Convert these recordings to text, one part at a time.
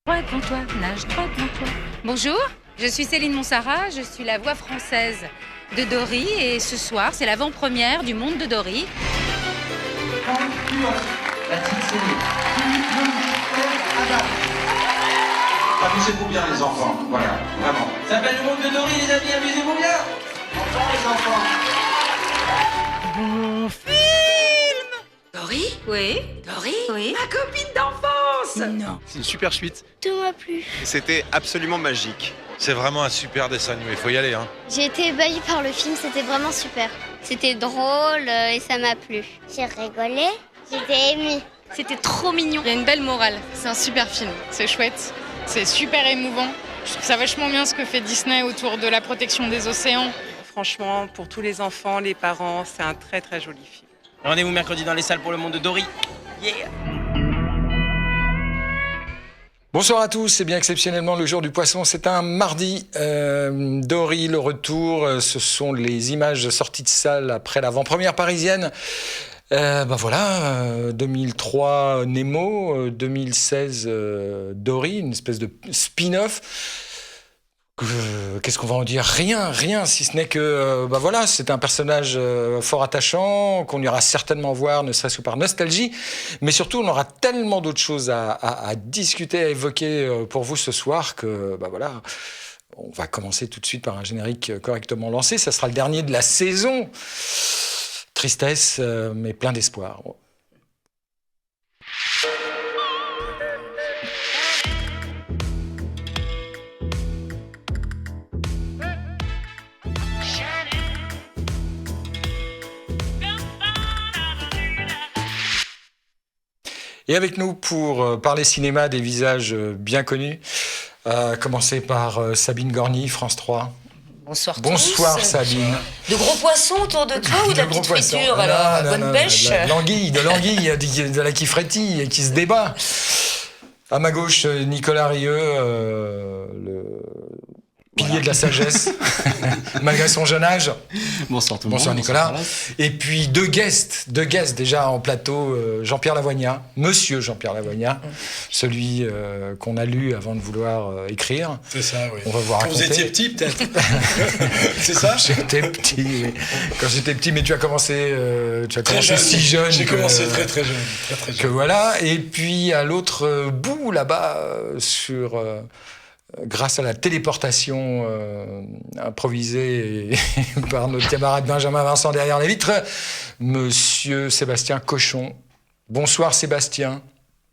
Droit devant toi, nage droit devant toi. Bonjour, je suis Céline Monsara, je suis la voix française de Dory et ce soir c'est l'avant-première du Monde de Dory. La petite Céline. Amusez-vous bien les enfants, voilà, vraiment. Ça s'appelle le Monde de Dory les amis, amusez-vous bien. Bonsoir les enfants. Bon film. Dory ? Oui. Dory ? Oui. Ma copine d'enfance ! Non. C'est une super suite. Tout m'a plu. C'était absolument magique. C'est vraiment un super dessin animé, il faut y aller. Hein. J'ai été ébahie par le film, c'était vraiment super. C'était drôle et ça m'a plu. J'ai rigolé, j'étais émue. C'était trop mignon. Il y a une belle morale. C'est un super film. C'est chouette. C'est super émouvant. Je trouve ça vachement bien ce que fait Disney autour de la protection des océans. Franchement, pour tous les enfants, les parents, c'est un très très joli film. Rendez-vous mercredi dans les salles pour le Monde de Dory. Yeah! Bonsoir à tous, c'est bien exceptionnellement le jour du poisson, c'est un mardi. Dory, le retour, ce sont les images sorties de salle après l'avant-première parisienne. 2003 Nemo, 2016 Dory, une espèce de spin-off. Qu'est-ce qu'on va en dire ? Rien, si ce n'est que c'est un personnage fort attachant qu'on ira certainement voir, ne serait-ce que par nostalgie, mais surtout on aura tellement d'autres choses à discuter, à évoquer pour vous ce soir que on va commencer tout de suite par un générique correctement lancé. Ça sera le dernier de la saison. Tristesse, mais plein d'espoir. Et avec nous pour parler cinéma des visages bien connus, commencer par Sabine Gorny, France 3. Bonsoir tous. Bonsoir Sabine. De gros poissons autour de toi ou de la petite friture alors? Bonne pêche. De l'anguille, de la qui frétille et qui se débat. À ma gauche, Nicolas Rieu, le pilier de la sagesse, malgré son jeune âge. Bonsoir tout le monde. Bonsoir Nicolas. Et puis deux guests déjà en plateau, Jean-Pierre Lavoignat, monsieur Jean-Pierre Lavoignat, celui qu'on a lu avant de vouloir écrire. C'est ça, oui. On va voir. Quand vous étiez petit, peut-être. C'est ça? J'étais petit. Oui. Quand j'étais petit, mais tu as commencé si jeune. J'ai commencé très jeune. Que voilà. Et puis à l'autre bout, là-bas, grâce à la téléportation improvisée par notre camarade Benjamin Vincent derrière les vitres, monsieur Sébastien Cochon. Bonsoir Sébastien.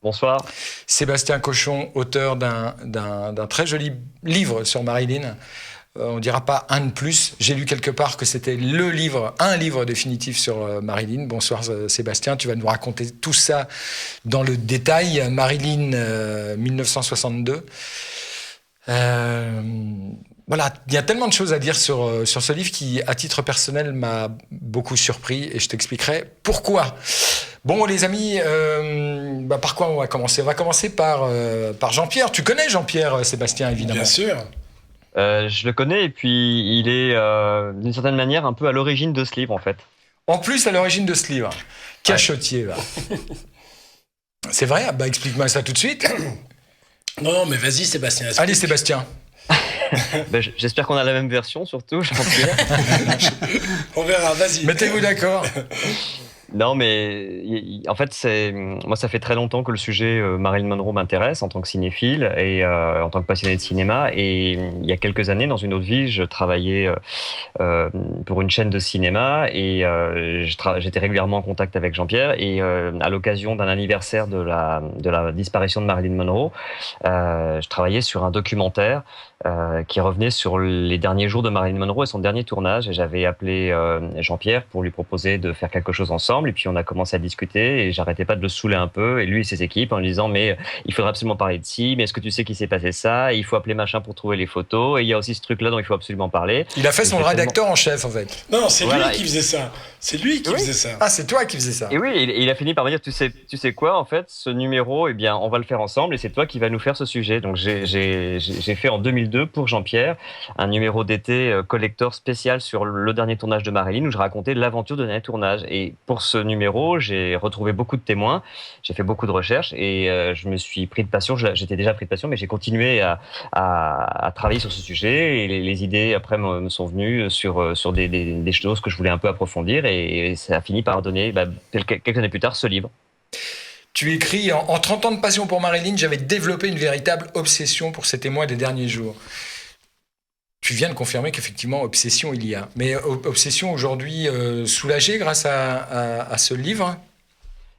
Bonsoir. Sébastien Cochon, auteur d'un très joli livre sur Marilyn. On ne dira pas un de plus. J'ai lu quelque part que c'était un livre définitif sur Marilyn. Bonsoir Sébastien, tu vas nous raconter tout ça dans le détail. Marilyn 1962. Voilà, il y a tellement de choses à dire sur ce livre qui, à titre personnel, m'a beaucoup surpris et je t'expliquerai pourquoi. Bon, les amis, par quoi on va commencer ? On va commencer par Jean-Pierre. Tu connais Jean-Pierre, Sébastien, évidemment. Bien sûr. Je le connais et puis il est, d'une certaine manière, un peu à l'origine de ce livre, en fait. En plus, à l'origine de ce livre. Cachotier, va. C'est vrai ? Explique-moi ça tout de suite. Non, mais vas-y, Sébastien. Allez, Sébastien. J'espère qu'on a la même version, surtout, Jean-Pierre. On verra, vas-y. Mettez-vous d'accord. Non, mais en fait, moi, ça fait très longtemps que le sujet Marilyn Monroe m'intéresse en tant que cinéphile et en tant que passionné de cinéma. Et il y a quelques années, dans une autre vie, je travaillais pour une chaîne de cinéma et j'étais régulièrement en contact avec Jean-Pierre. Et à l'occasion d'un anniversaire de la disparition de Marilyn Monroe, je travaillais sur un documentaire qui revenait sur les derniers jours de Marilyn Monroe et son dernier tournage. Et j'avais appelé Jean-Pierre pour lui proposer de faire quelque chose ensemble. Et puis on a commencé à discuter et j'arrêtais pas de le saouler un peu, et lui et ses équipes, en lui disant mais il faudrait absolument parler de ci, mais est-ce que tu sais qu'il s'est passé ça, et il faut appeler machin pour trouver les photos, et il y a aussi ce truc là dont il faut absolument parler. Il a fait son rédacteur en chef en fait. Non, c'est lui qui faisait ça. C'est lui qui faisait ça. Ah, c'est toi qui faisais ça. Et oui, il a fini par me dire tu sais quoi, en fait, ce numéro, eh bien on va le faire ensemble et c'est toi qui vas nous faire ce sujet. Donc j'ai fait en 2002 pour Jean-Pierre un numéro d'été collector spécial sur le dernier tournage de Marilyn où je racontais l'aventure de dernier tournage. Et pour ce numéro, j'ai retrouvé beaucoup de témoins, j'ai fait beaucoup de recherches et je me suis pris de passion. J'étais déjà pris de passion, mais j'ai continué à travailler sur ce sujet et les idées après me sont venues sur des choses que je voulais un peu approfondir et ça a fini par donner, quelques années plus tard, ce livre. Tu écris en 30 ans de passion pour Marilyn, j'avais développé une véritable obsession pour ces témoins des derniers jours. Tu viens de confirmer qu'effectivement, obsession il y a. Mais obsession aujourd'hui soulagée grâce à ce livre?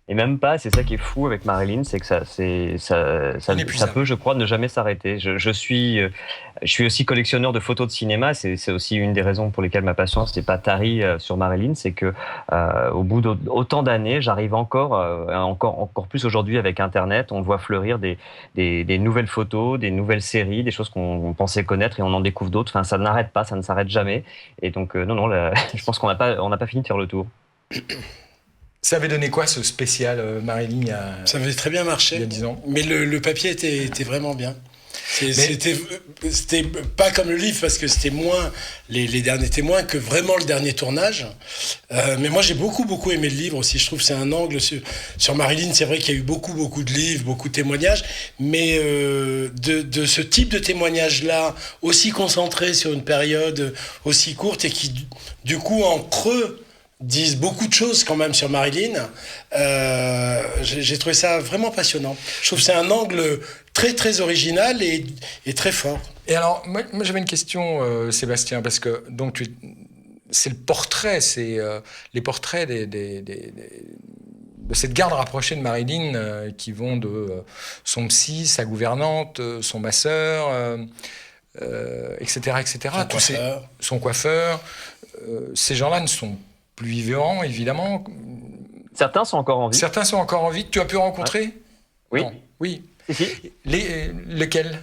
Et même pas, c'est ça qui est fou avec Marilyn, c'est que ça peut, je crois, ne jamais s'arrêter. Je suis aussi collectionneur de photos de cinéma, c'est aussi une des raisons pour lesquelles ma passion s'est pas tarie sur Marilyn, c'est que au bout d'autant d'années, j'arrive encore plus aujourd'hui avec Internet, on voit fleurir des nouvelles photos, des nouvelles séries, des choses qu'on pensait connaître et on en découvre d'autres. Enfin, ça n'arrête pas, ça ne s'arrête jamais. Et donc, je pense qu'on n'a pas fini de faire le tour. Ça avait donné quoi ce spécial Marilyn Ça avait très bien marché. Il y a 10 ans. Mais le papier était vraiment bien. C'était pas comme le livre parce que c'était moins les derniers témoins que vraiment le dernier tournage. Mais moi j'ai beaucoup aimé le livre aussi. Je trouve que c'est un angle sur Marilyn. C'est vrai qu'il y a eu beaucoup de livres, beaucoup de témoignages, mais de ce type de témoignage-là, aussi concentré sur une période aussi courte et qui du coup en creux disent beaucoup de choses quand même sur Marilyn. J'ai trouvé ça vraiment passionnant. Je trouve que c'est un angle très original et très fort. Et alors, moi j'avais une question, Sébastien, parce que donc c'est le portrait, c'est les portraits de cette garde rapprochée de Marilyn qui vont de son psy, sa gouvernante, son masseur, etc. Son coiffeur. Ces gens-là ne sont plus vivants, évidemment. Certains sont encore en vie. Certains sont encore en vie. Tu as pu rencontrer? Oui. Non. Oui. Si. Lesquels?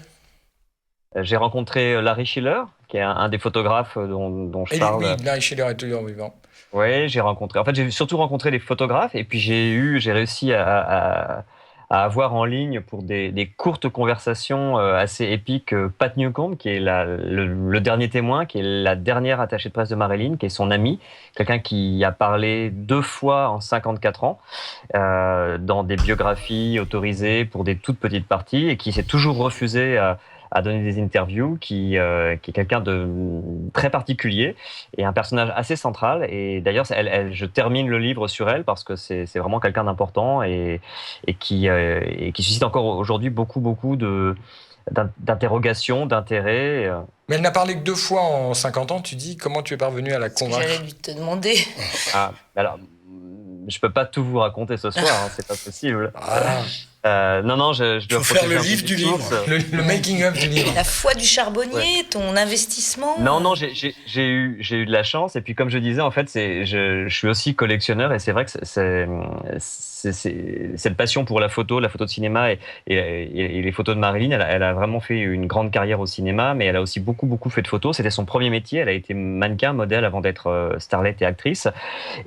J'ai rencontré Larry Schiller, qui est un des photographes dont je parle. Oui, Larry Schiller est toujours vivant. Oui, j'ai rencontré. En fait, j'ai surtout rencontré les photographes et puis j'ai réussi à avoir en ligne pour des courtes conversations assez épiques Pat Newcomb, qui est le dernier témoin, qui est la dernière attachée de presse de Marilyn, qui est son ami, quelqu'un qui a parlé 2 fois en 54 ans dans des biographies autorisées pour des toutes petites parties et qui s'est toujours refusé à donner des interviews, qui est quelqu'un de très particulier et un personnage assez central. Et d'ailleurs, je termine le livre sur elle parce que c'est vraiment quelqu'un d'important et qui suscite encore aujourd'hui beaucoup d'interrogations, d'intérêt. Mais elle n'a parlé que 2 fois en 50 ans, tu dis. Comment tu es parvenu à la convaincre? J'allais lui te demander. Alors, je peux pas tout vous raconter ce soir, hein, c'est pas possible. Non, je dois faire le livre du livre, le making of du livre. La foi du charbonnier, ton investissement. Non, j'ai eu de la chance et puis comme je disais, en fait, je suis aussi collectionneur et c'est vrai que cette passion pour la photo de cinéma et les photos de Marilyn, elle a vraiment fait une grande carrière au cinéma, mais elle a aussi beaucoup fait de photos. C'était son premier métier. Elle a été mannequin, modèle avant d'être starlette et actrice.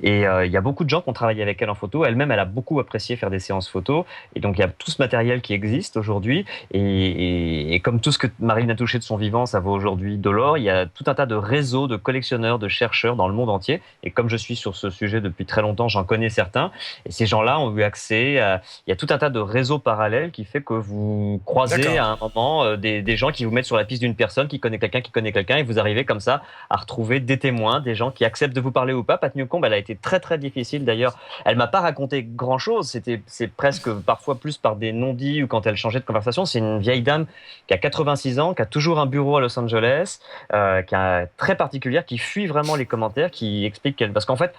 Et il y a beaucoup de gens qui ont travaillé avec elle en photo. Elle-même, elle a beaucoup apprécié faire des séances photos. Et donc, il y a tout ce matériel qui existe aujourd'hui. Et comme tout ce que Marilyn a touché de son vivant, ça vaut aujourd'hui de l'or. Il y a tout un tas de réseaux de collectionneurs, de chercheurs dans le monde entier. Et comme je suis sur ce sujet depuis très longtemps, j'en connais certains. Et ces gens-là ont eu accès à... Il y a tout un tas de réseaux parallèles qui fait que vous croisez à un moment des gens qui vous mettent sur la piste d'une personne qui connaît quelqu'un et vous arrivez comme ça à retrouver des témoins, des gens qui acceptent de vous parler ou pas. Pat Newcomb, elle a été très difficile d'ailleurs. Elle m'a pas raconté grand-chose. C'est presque parfois plus par des non-dits ou quand elle changeait de conversation. C'est une vieille dame qui a 86 ans, qui a toujours un bureau à Los Angeles, qui est très particulière, qui fuit vraiment les commentaires, qui explique qu'elle... Parce qu'en fait,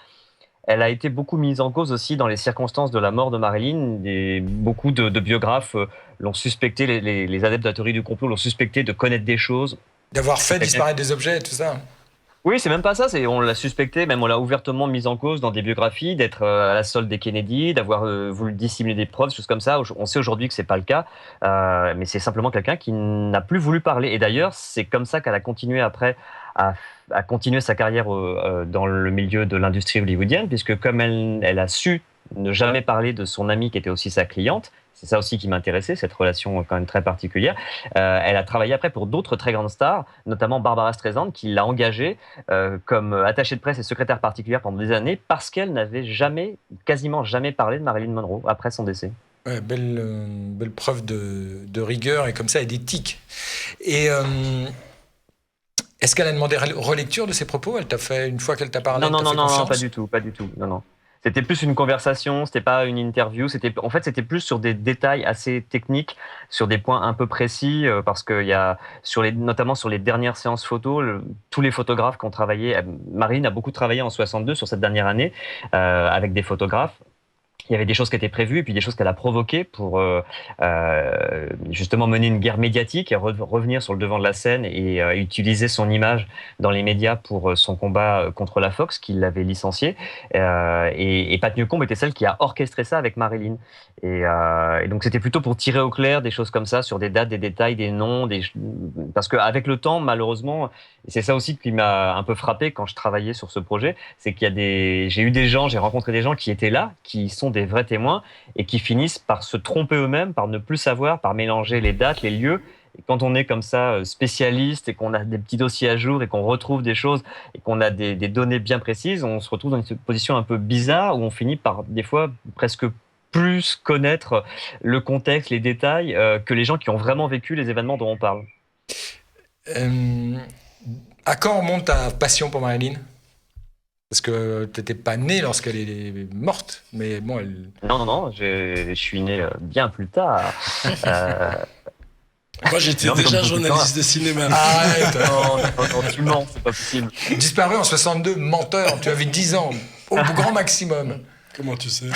elle a été beaucoup mise en cause aussi dans les circonstances de la mort de Marilyn. Beaucoup de biographes l'ont suspecté, les adeptes de la théorie du complot l'ont suspecté de connaître des choses. D'avoir fait disparaître des objets et tout ça. Oui, c'est même pas ça. On l'a suspecté, même on l'a ouvertement mise en cause dans des biographies, d'être à la solde des Kennedy, d'avoir voulu dissimuler des preuves, choses comme ça. On sait aujourd'hui que c'est pas le cas, mais c'est simplement quelqu'un qui n'a plus voulu parler. Et d'ailleurs, c'est comme ça qu'elle a continué après à continuer sa carrière dans le milieu de l'industrie hollywoodienne, puisque comme elle a su ne jamais parler de son amie qui était aussi sa cliente, c'est ça aussi qui m'intéressait, cette relation quand même très particulière. Elle a travaillé après pour d'autres très grandes stars, notamment Barbara Streisand, qui l'a engagée comme attachée de presse et secrétaire particulière pendant des années, parce qu'elle n'avait quasiment jamais parlé de Marilyn Monroe après son décès. Ouais, belle preuve de rigueur et comme ça, et d'éthique. Et est-ce qu'elle a demandé relecture de ses propos? Elle t'a fait, une fois qu'elle t'a parlé, Non, pas du tout. Non. C'était plus une conversation, c'était pas une interview. C'était plus sur des détails assez techniques, sur des points un peu précis, parce que notamment sur les dernières séances photos, tous les photographes qui ont travaillé, Marilyn a beaucoup travaillé en 62 sur cette dernière année avec des photographes. Il y avait des choses qui étaient prévues et puis des choses qu'elle a provoquées pour justement mener une guerre médiatique et revenir sur le devant de la scène et utiliser son image dans les médias pour son combat contre la Fox, qui l'avait licenciée. Et Pat Newcomb était celle qui a orchestré ça avec Marilyn. Et donc c'était plutôt pour tirer au clair des choses comme ça, sur des dates, des détails, des noms. Parce qu'avec le temps, malheureusement, et c'est ça aussi qui m'a un peu frappé quand je travaillais sur ce projet, c'est qu'il y a j'ai rencontré des gens qui étaient là, qui sont des vrais témoins et qui finissent par se tromper eux-mêmes, par ne plus savoir, par mélanger les dates, les lieux. Et quand on est comme ça spécialiste et qu'on a des petits dossiers à jour et qu'on retrouve des choses et qu'on a des données bien précises, on se retrouve dans une position un peu bizarre où on finit par des fois presque plus connaître le contexte, les détails que les gens qui ont vraiment vécu les événements dont on parle. À quand remonte ta passion pour Marilyn? Parce que tu n'étais pas né lorsqu'elle est morte, mais bon, elle... Non, je suis né bien plus tard. Moi, j'étais déjà journaliste de cinéma. Arrête. Non, tu mens, c'est pas possible. Disparu en 62, menteur, tu avais 10 ans, au grand maximum. Comment tu sais?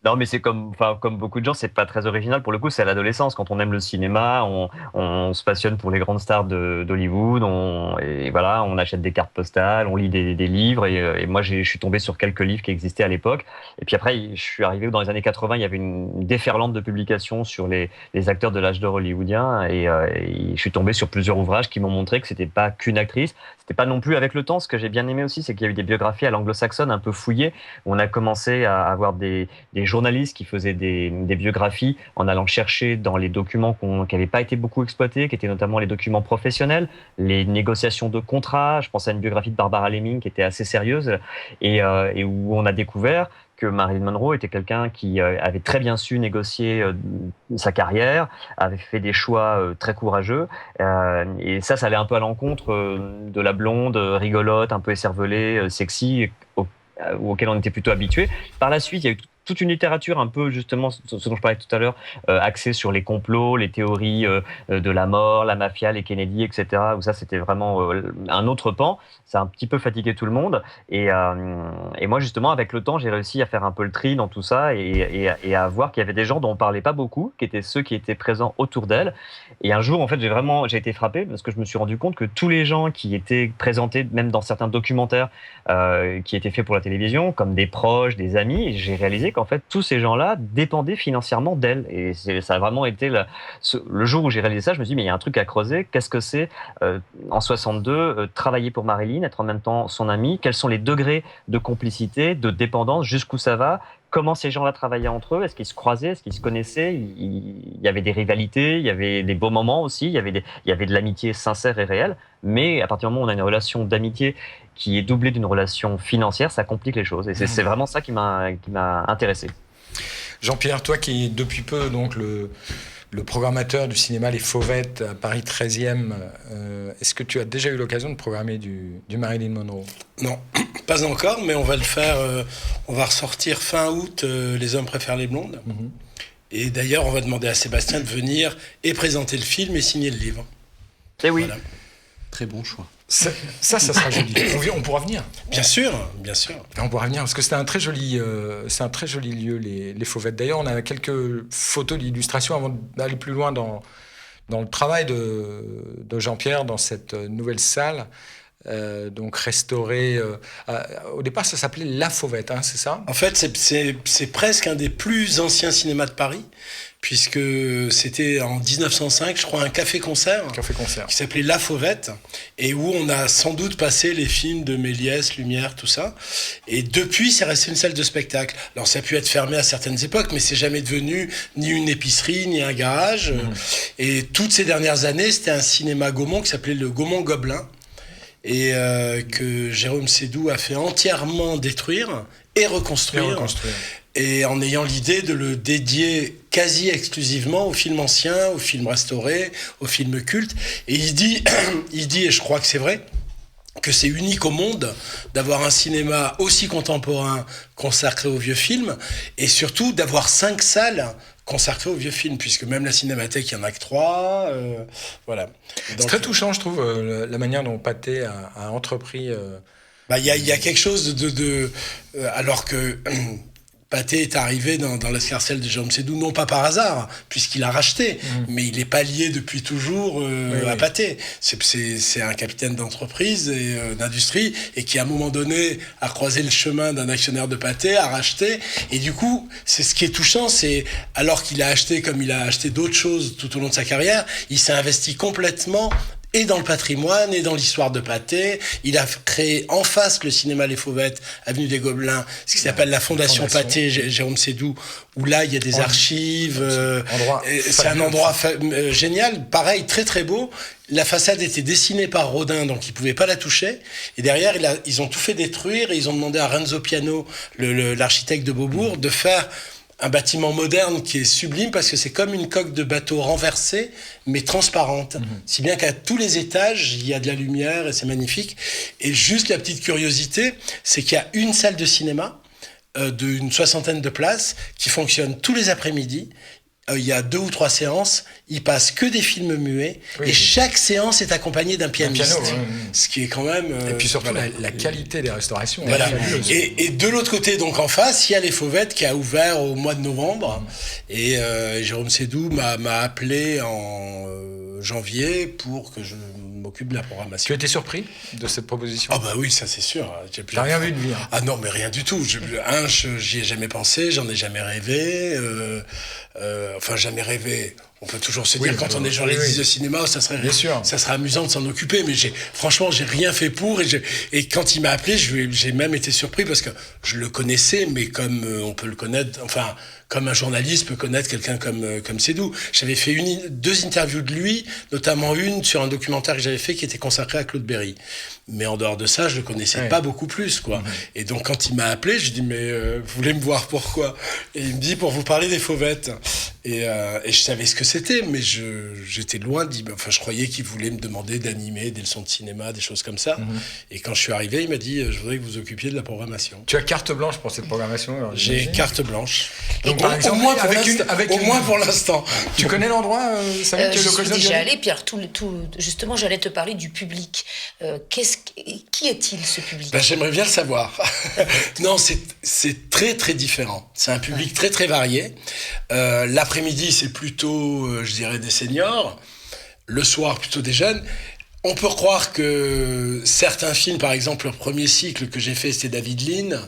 Non, mais c'est comme beaucoup de gens, c'est pas très original. Pour le coup, c'est à l'adolescence. Quand on aime le cinéma, on se passionne pour les grandes stars d'Hollywood. Et voilà, on achète des cartes postales, on lit des livres. Et moi, je suis tombé sur quelques livres qui existaient à l'époque. Et puis après, je suis arrivé dans les années 80. Il y avait une déferlante de publications sur les acteurs de l'âge d'or hollywoodien. Et je suis tombé sur plusieurs ouvrages qui m'ont montré que c'était pas qu'une actrice. C'était pas non plus avec le temps. Ce que j'ai bien aimé aussi, c'est qu'il y a eu des biographies à l'anglo-saxonne un peu fouillées. Où on a commencé à avoir des journalistes qui faisaient des biographies en allant chercher dans les documents qui n'avaient pas été beaucoup exploités, qui étaient notamment les documents professionnels, les négociations de contrats. Je pense à une biographie de Barbara Lemming qui était assez sérieuse et où on a découvert que Marilyn Monroe était quelqu'un qui avait très bien su négocier sa carrière, avait fait des choix très courageux. Et ça allait un peu à l'encontre de la blonde rigolote, un peu écervelée, sexy, auquel on était plutôt habitué. Par la suite, il y a eu toute une littérature un peu, justement, ce dont je parlais tout à l'heure, axée sur les complots, les théories de la mort, la mafia, les Kennedy, etc., où ça, c'était vraiment un autre pan. Ça a un petit peu fatigué tout le monde. Et moi, justement, avec le temps, j'ai réussi à faire un peu le tri dans tout ça et à voir qu'il y avait des gens dont on parlait pas beaucoup, qui étaient ceux qui étaient présents autour d'elle. Et un jour, en fait, j'ai été frappé parce que je me suis rendu compte que tous les gens qui étaient présentés, même dans certains documentaires qui étaient faits pour la télévision, comme des proches, des amis, j'ai réalisé qu'en fait, tous ces gens-là dépendaient financièrement d'elle. Et ça a vraiment été le jour où j'ai réalisé ça, je me suis dit, mais il y a un truc à creuser. Qu'est-ce que c'est, en 62, travailler pour Marilyn, être en même temps son amie? Quels sont les degrés de complicité, de dépendance? Jusqu'où ça va? Comment ces gens-là travaillaient entre eux? Est-ce qu'ils se croisaient? Est-ce qu'ils se connaissaient? Il y avait des rivalités, il y avait des beaux moments aussi, il y avait de l'amitié sincère et réelle. Mais à partir du moment où on a une relation d'amitié qui est doublée d'une relation financière, ça complique les choses. Et c'est vraiment ça qui m'a intéressé. Jean-Pierre, toi qui es depuis peu donc le programmateur du cinéma Les Fauvettes à Paris 13e, est-ce que tu as déjà eu l'occasion de programmer du Marilyn Monroe? Non, pas encore, mais on va le faire. On va ressortir fin août Les hommes préfèrent les blondes. Mm-hmm. Et d'ailleurs, on va demander à Sébastien de venir et présenter le film et signer le livre. Eh oui. Voilà. Très bon choix. Ça sera joli. On pourra venir. Bien sûr, bien sûr. On pourra venir parce que c'est un très joli lieu, les Fauvettes. D'ailleurs, on a quelques photos d'illustration avant d'aller plus loin dans le travail de Jean-Pierre dans cette nouvelle salle. donc restauré. Au départ, ça s'appelait La Fauvette, hein, c'est ça ? En fait, c'est presque un des plus anciens cinémas de Paris, puisque c'était en 1905, je crois, un café-concert qui s'appelait La Fauvette, et où on a sans doute passé les films de Méliès, Lumière, tout ça. Et depuis, c'est resté une salle de spectacle. Alors, ça a pu être fermé à certaines époques, mais c'est jamais devenu ni une épicerie, ni un garage. Et toutes ces dernières années, c'était un cinéma Gaumont qui s'appelait le Gaumont Gobelin, et que Jérôme Sédou a fait entièrement détruire et reconstruire. Et en ayant l'idée de le dédier quasi exclusivement aux films anciens, aux films restaurés, aux films cultes. Et il dit, et je crois que c'est vrai, que c'est unique au monde d'avoir un cinéma aussi contemporain consacré aux vieux films, et surtout d'avoir 5 salles consacrées aux vieux films, puisque même la Cinémathèque, il n'y en a que 3. Voilà. C'est très touchant, je trouve, la manière dont Pathé a entrepris... Il y a quelque chose alors que... Pathé est arrivé dans l'escarcelle de Jérôme Sédou, non pas par hasard, puisqu'il a racheté, mais il n'est pas lié depuis toujours à Pathé. C'est un capitaine d'entreprise et d'industrie, et qui, à un moment donné, a croisé le chemin d'un actionnaire de Pathé, a racheté, et du coup, c'est ce qui est touchant, c'est alors qu'il a acheté, comme il a acheté d'autres choses tout au long de sa carrière, il s'est investi complètement et dans le patrimoine, et dans l'histoire de Pathé. Il a créé en face le cinéma Les Fauvettes, avenue des Gobelins, ce qui s'appelle la Fondation Pathé, Jérôme Sédou, où là, il y a des archives. C'est un endroit génial, pareil, très très beau. La façade était dessinée par Rodin, donc ils ne pouvaient pas la toucher. Et derrière, ils ont tout fait détruire, et ils ont demandé à Renzo Piano, l'architecte de Beaubourg, de faire un bâtiment moderne qui est sublime, parce que c'est comme une coque de bateau renversée, mais transparente. Si bien qu'à tous les étages, il y a de la lumière et c'est magnifique. Et juste la petite curiosité, c'est qu'il y a une salle de cinéma d'une 60aine de places qui fonctionne tous les après-midi. Il y a 2 ou 3 séances, il passe que des films muets, et chaque séance est accompagnée d'un pianiste. Ce qui est quand même... et puis surtout, la qualité des restaurations. Voilà. Et de l'autre côté, donc en face, il y a Les Fauvettes qui a ouvert au mois de novembre. Et Jérôme Sédou m'a appelé en janvier pour que je m'occupe de la programmation. Tu as été surpris de cette proposition ? Ah bah oui, ça c'est sûr. T'as rien vu de lui, hein. Ah non, mais rien du tout. J'y ai jamais pensé, j'en ai jamais rêvé. Enfin, jamais rêvé. On peut toujours se dire, quand on est journaliste de cinéma, ça serait amusant de s'en occuper, mais franchement, j'ai rien fait pour, et quand il m'a appelé, j'ai même été surpris, parce que je le connaissais, mais comme on peut le connaître, enfin, comme un journaliste peut connaître quelqu'un comme Sédou. J'avais fait 2 interviews de lui, notamment une sur un documentaire que j'avais fait qui était consacré à Claude Berry. Mais en dehors de ça, je le connaissais pas beaucoup plus, quoi. Et donc, quand il m'a appelé, je dis, mais vous voulez me voir pourquoi ? Et il me dit, pour vous parler des Fauvettes. Et je savais ce que c'était, mais j'étais loin enfin, je croyais qu'il voulait me demander d'animer des leçons de cinéma, des choses comme ça. Et quand je suis arrivé, il m'a dit, je voudrais que vous occupiez de la programmation. Tu as carte blanche pour cette programmation ? Alors, j'ai carte blanche. Donc, par exemple, au moins pour l'instant. Tu connais l'endroit, Samy, tu as l'occasion d'y aller ? Déjà allé, Pierre. Justement, j'allais te parler du public. Qui est-il, ce public ? J'aimerais bien le savoir. Non, c'est très très différent. C'est un public très très varié. L'après-midi, c'est plutôt, je dirais, des seniors. Le soir, plutôt des jeunes. On peut croire que certains films, par exemple, le premier cycle que j'ai fait, c'était David Lean.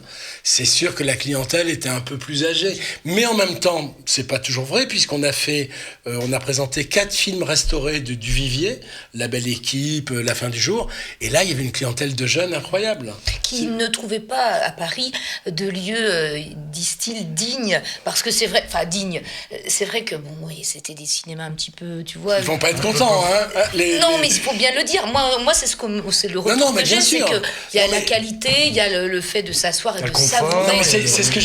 C'est sûr que la clientèle était un peu plus âgée. Mais en même temps, c'est pas toujours vrai, puisqu'on a présenté 4 films restaurés du Vivier, La Belle Équipe, La Fin du Jour. Et là, il y avait une clientèle de jeunes incroyable. Qui ne trouvaient pas à Paris de lieux, disent-ils, dignes. Parce que c'est vrai, enfin, dignes. C'est vrai que, bon, oui, c'était des cinémas un petit peu, tu vois. Ils vont pas être contents, hein. Non, mais il faut bien le dire. Moi, c'est le retour que j'ai, c'est qu'il y a la qualité, il y a le fait de s'asseoir et de savourer. C'est ce que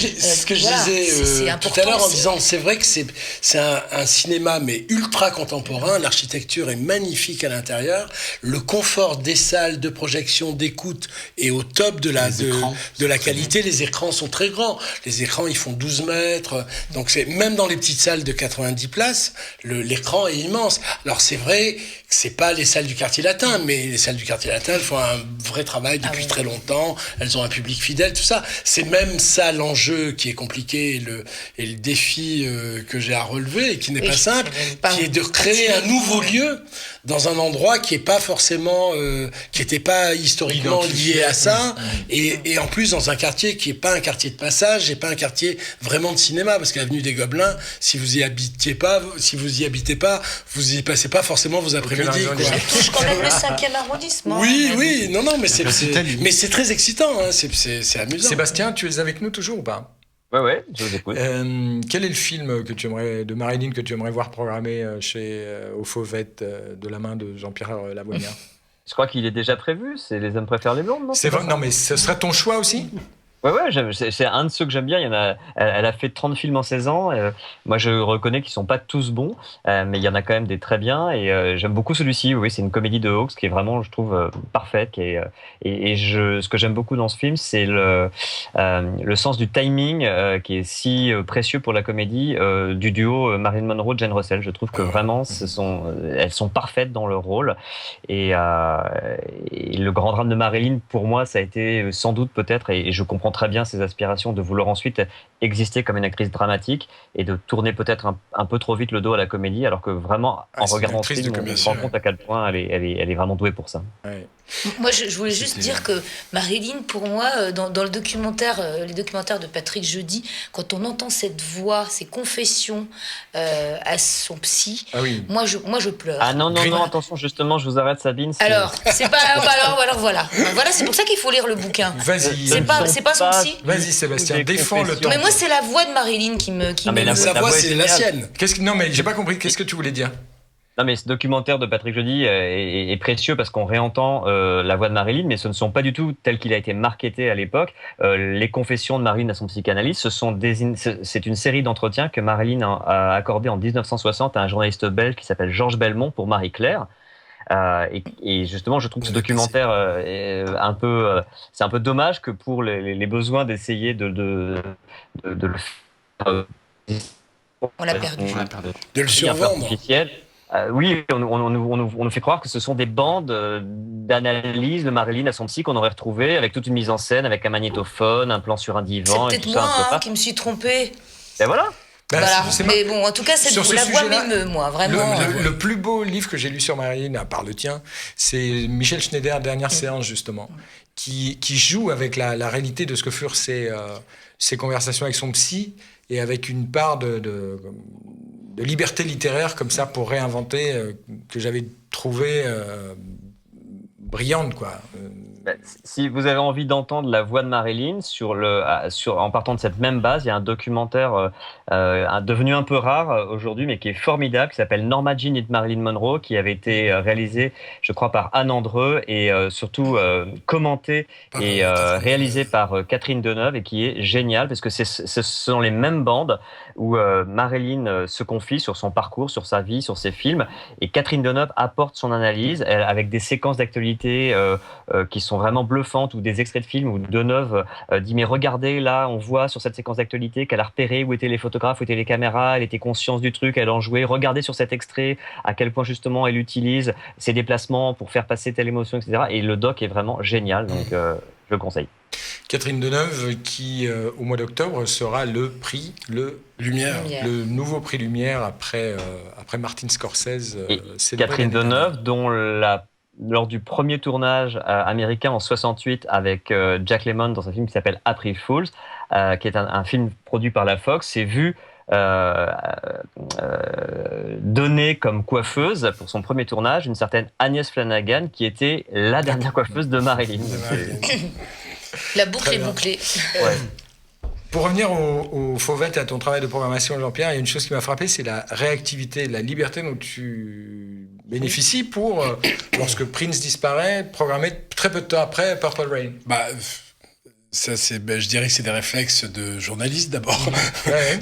je disais tout à l'heure en disant, c'est vrai que c'est un cinéma mais ultra contemporain. L'architecture est magnifique à l'intérieur. Le confort des salles de projection, d'écoute est au top de la qualité. Les écrans sont très grands. Les écrans, ils font 12 mètres. Donc même dans les petites salles de 90 places, l'écran est immense. Alors c'est vrai c'est pas les salles du quartier latin, mais les salles du quartier latin, elles font un vrai travail depuis très longtemps. Elles ont un public fidèle, tout ça. C'est même ça l'enjeu qui est compliqué et le défi que j'ai à relever et qui n'est pas simple, qui est de créer un nouveau lieu dans un endroit qui est pas forcément, qui était pas historiquement lié à ça, et en plus dans un quartier qui est pas un quartier de passage et pas un quartier vraiment de cinéma, parce qu'avenue des Gobelins, si vous y habitez pas, vous y passez pas forcément vos après-midi. Ça touche quand même le 5e arrondissement. Oui, non, mais c'est très excitant, hein, c'est amusant. Sébastien, tu es avec nous toujours ou pas ? Ouais, je vous écoute. Quel est le film de Marilyn que tu aimerais voir programmé au Fauvette de la main de Jean-Pierre Lavoignard ? Je crois qu'il est déjà prévu, c'est Les hommes préfèrent les blondes, non ? C'est vrai, non, mais ce serait ton choix aussi ? Ouais, c'est un de ceux que j'aime bien. Elle a fait 30 films en 16 ans. Moi, je reconnais qu'ils sont pas tous bons, mais il y en a quand même des très bien. Et j'aime beaucoup celui-ci. Oui, c'est une comédie de Hawks qui est vraiment, je trouve, parfaite. Ce que j'aime beaucoup dans ce film, c'est le sens du timing qui est si précieux pour la comédie du duo Marilyn Monroe Jane Russell. Je trouve que vraiment, elles sont parfaites dans leur rôle. Et le grand drame de Marilyn, pour moi, ça a été sans doute peut-être, et je comprends très bien ses aspirations de vouloir ensuite exister comme une actrice dramatique et de tourner peut-être un peu trop vite le dos à la comédie, alors que vraiment, en regardant ce film, on se rend compte à quel point elle est vraiment douée pour ça. Ouais. Moi, je voulais juste dire que Marilyn, pour moi, dans le documentaire, les documentaires de Patrick Jeudi, quand on entend cette voix, ces confessions à son psy, moi, je pleure. Ah non, attention, justement, je vous arrête, Sabine. Alors, c'est pas... alors voilà. Voilà, c'est pour ça qu'il faut lire le bouquin. Vas-y. C'est pas son psy. Vas-y, Sébastien, défends le temps. Mais moi, c'est la voix de Marilyn qui me... Sa voix, c'est la sienne. Non, mais j'ai pas compris. Qu'est-ce que tu voulais dire ? Non, mais ce documentaire de Patrick Jeudi est précieux parce qu'on réentend la voix de Marilyn, mais ce ne sont pas du tout tel qu'il a été marketé à l'époque. Les confessions de Marilyn à son psychanalyste, c'est une série d'entretiens que Marilyn a accordé en 1960 à un journaliste belge qui s'appelle Georges Belmont pour Marie-Claire. Et justement, je trouve que ce documentaire c'est un peu dommage que pour les besoins d'essayer de le faire. On l'a perdu. De le survendre. Oui, on nous fait croire que ce sont des bandes d'analyse de Marilyn à son psy qu'on aurait retrouvé avec toute une mise en scène, avec un magnétophone, un plan sur un divan. C'est peut-être moi qui me suis trompée. Et voilà. Voilà. Mais bon, en tout cas, la voix m'émeut, moi, vraiment. Le plus beau livre que j'ai lu sur Marilyn, à part le tien, c'est Michel Schneider, Dernière séance, justement, qui joue avec la réalité de ce que furent ses conversations avec son psy et avec une part de liberté littéraire comme ça pour réinventer que j'avais trouvé brillante, quoi. Si vous avez envie d'entendre la voix de Marilyn en partant de cette même base, il y a un documentaire devenu un peu rare aujourd'hui, mais qui est formidable, qui s'appelle Norma Jean et Marilyn Monroe, qui avait été réalisé, je crois, par Anne Andreu et surtout commenté et réalisé par Catherine Deneuve, et qui est génial parce que ce sont les mêmes bandes où Marilyn se confie sur son parcours, sur sa vie, sur ses films, et Catherine Deneuve apporte son analyse avec des séquences d'actualité qui sont vraiment bluffantes, ou des extraits de films où Deneuve dit mais regardez, là on voit sur cette séquence d'actualité qu'elle a repéré où étaient les photographes, où étaient les caméras, elle était consciente du truc, elle en jouait, regardez sur cet extrait à quel point justement elle utilise ses déplacements pour faire passer telle émotion, etc. Et le doc est vraiment génial, donc je le conseille. Catherine Deneuve qui au mois d'octobre sera le prix Lumière. Le nouveau prix Lumière après Martin Scorsese. Catherine Deneuve, dont lors du premier tournage américain en 68 avec Jack Lemmon dans un film qui s'appelle April Fools, qui est un film produit par la Fox, s'est vue donnée comme coiffeuse pour son premier tournage une certaine Agnès Flanagan, qui était la dernière coiffeuse de Marilyn. La boucle est bouclée. Ouais. Pour revenir au Fauvette et à ton travail de programmation, Jean-Pierre, il y a une chose qui m'a frappé, c'est la réactivité, la liberté dont tu bénéficies pour, lorsque Prince disparaît, programmer très peu de temps après Purple Rain. Ça, je dirais que c'est des réflexes de journaliste d'abord. Ouais.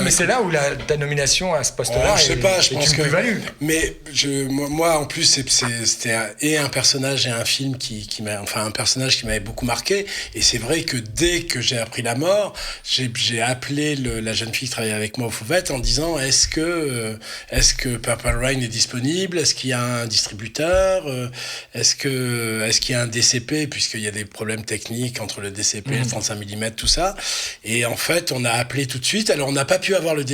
Mais c'est là où ta nomination à ce poste-là je pense que plus-value. Mais moi, en plus, c'était un personnage et un film un personnage qui m'avait beaucoup marqué. Et c'est vrai que dès que j'ai appris la mort, j'ai appelé la jeune fille qui travaillait avec moi aux Fouvettes en disant est-ce que Purple Rain est disponible ? Est-ce qu'il y a un distributeur ? Est-ce qu'il y a un DCP, puisqu'il y a des problèmes techniques entre le DCP, le 35 mm, tout ça. Et en fait, on a appelé tout de suite. Alors, on n'a pas pu avoir le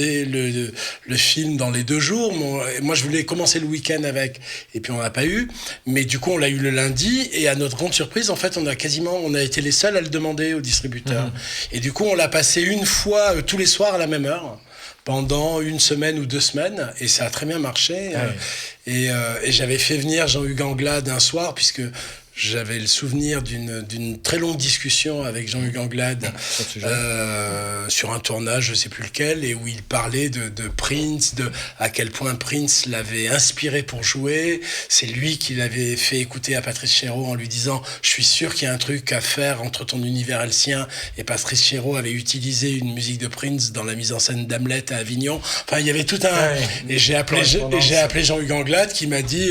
film dans les 2 jours. Moi, je voulais commencer le week-end avec, et puis on n'a pas eu. Mais du coup, on l'a eu le lundi. Et à notre grande surprise, en fait, on a été les seuls à le demander au distributeur. Et du coup, on l'a passé une fois tous les soirs à la même heure, pendant 1 semaine ou 2 semaines. Et ça a très bien marché. Et j'avais fait venir Jean-Hugues Anglade un soir, puisque j'avais le souvenir d'une très longue discussion avec Jean-Hugues Anglade sur un tournage, je sais plus lequel, et où il parlait de Prince, à quel point Prince l'avait inspiré pour jouer. C'est lui qui l'avait fait écouter à Patrice Chéreau en lui disant « Je suis sûr qu'il y a un truc à faire entre ton univers et le sien ». Et Patrice Chéreau avait utilisé une musique de Prince dans la mise en scène d'Hamlet à Avignon. Enfin, il y avait tout un... Et j'ai appelé Jean-Hugues Anglade qui m'a dit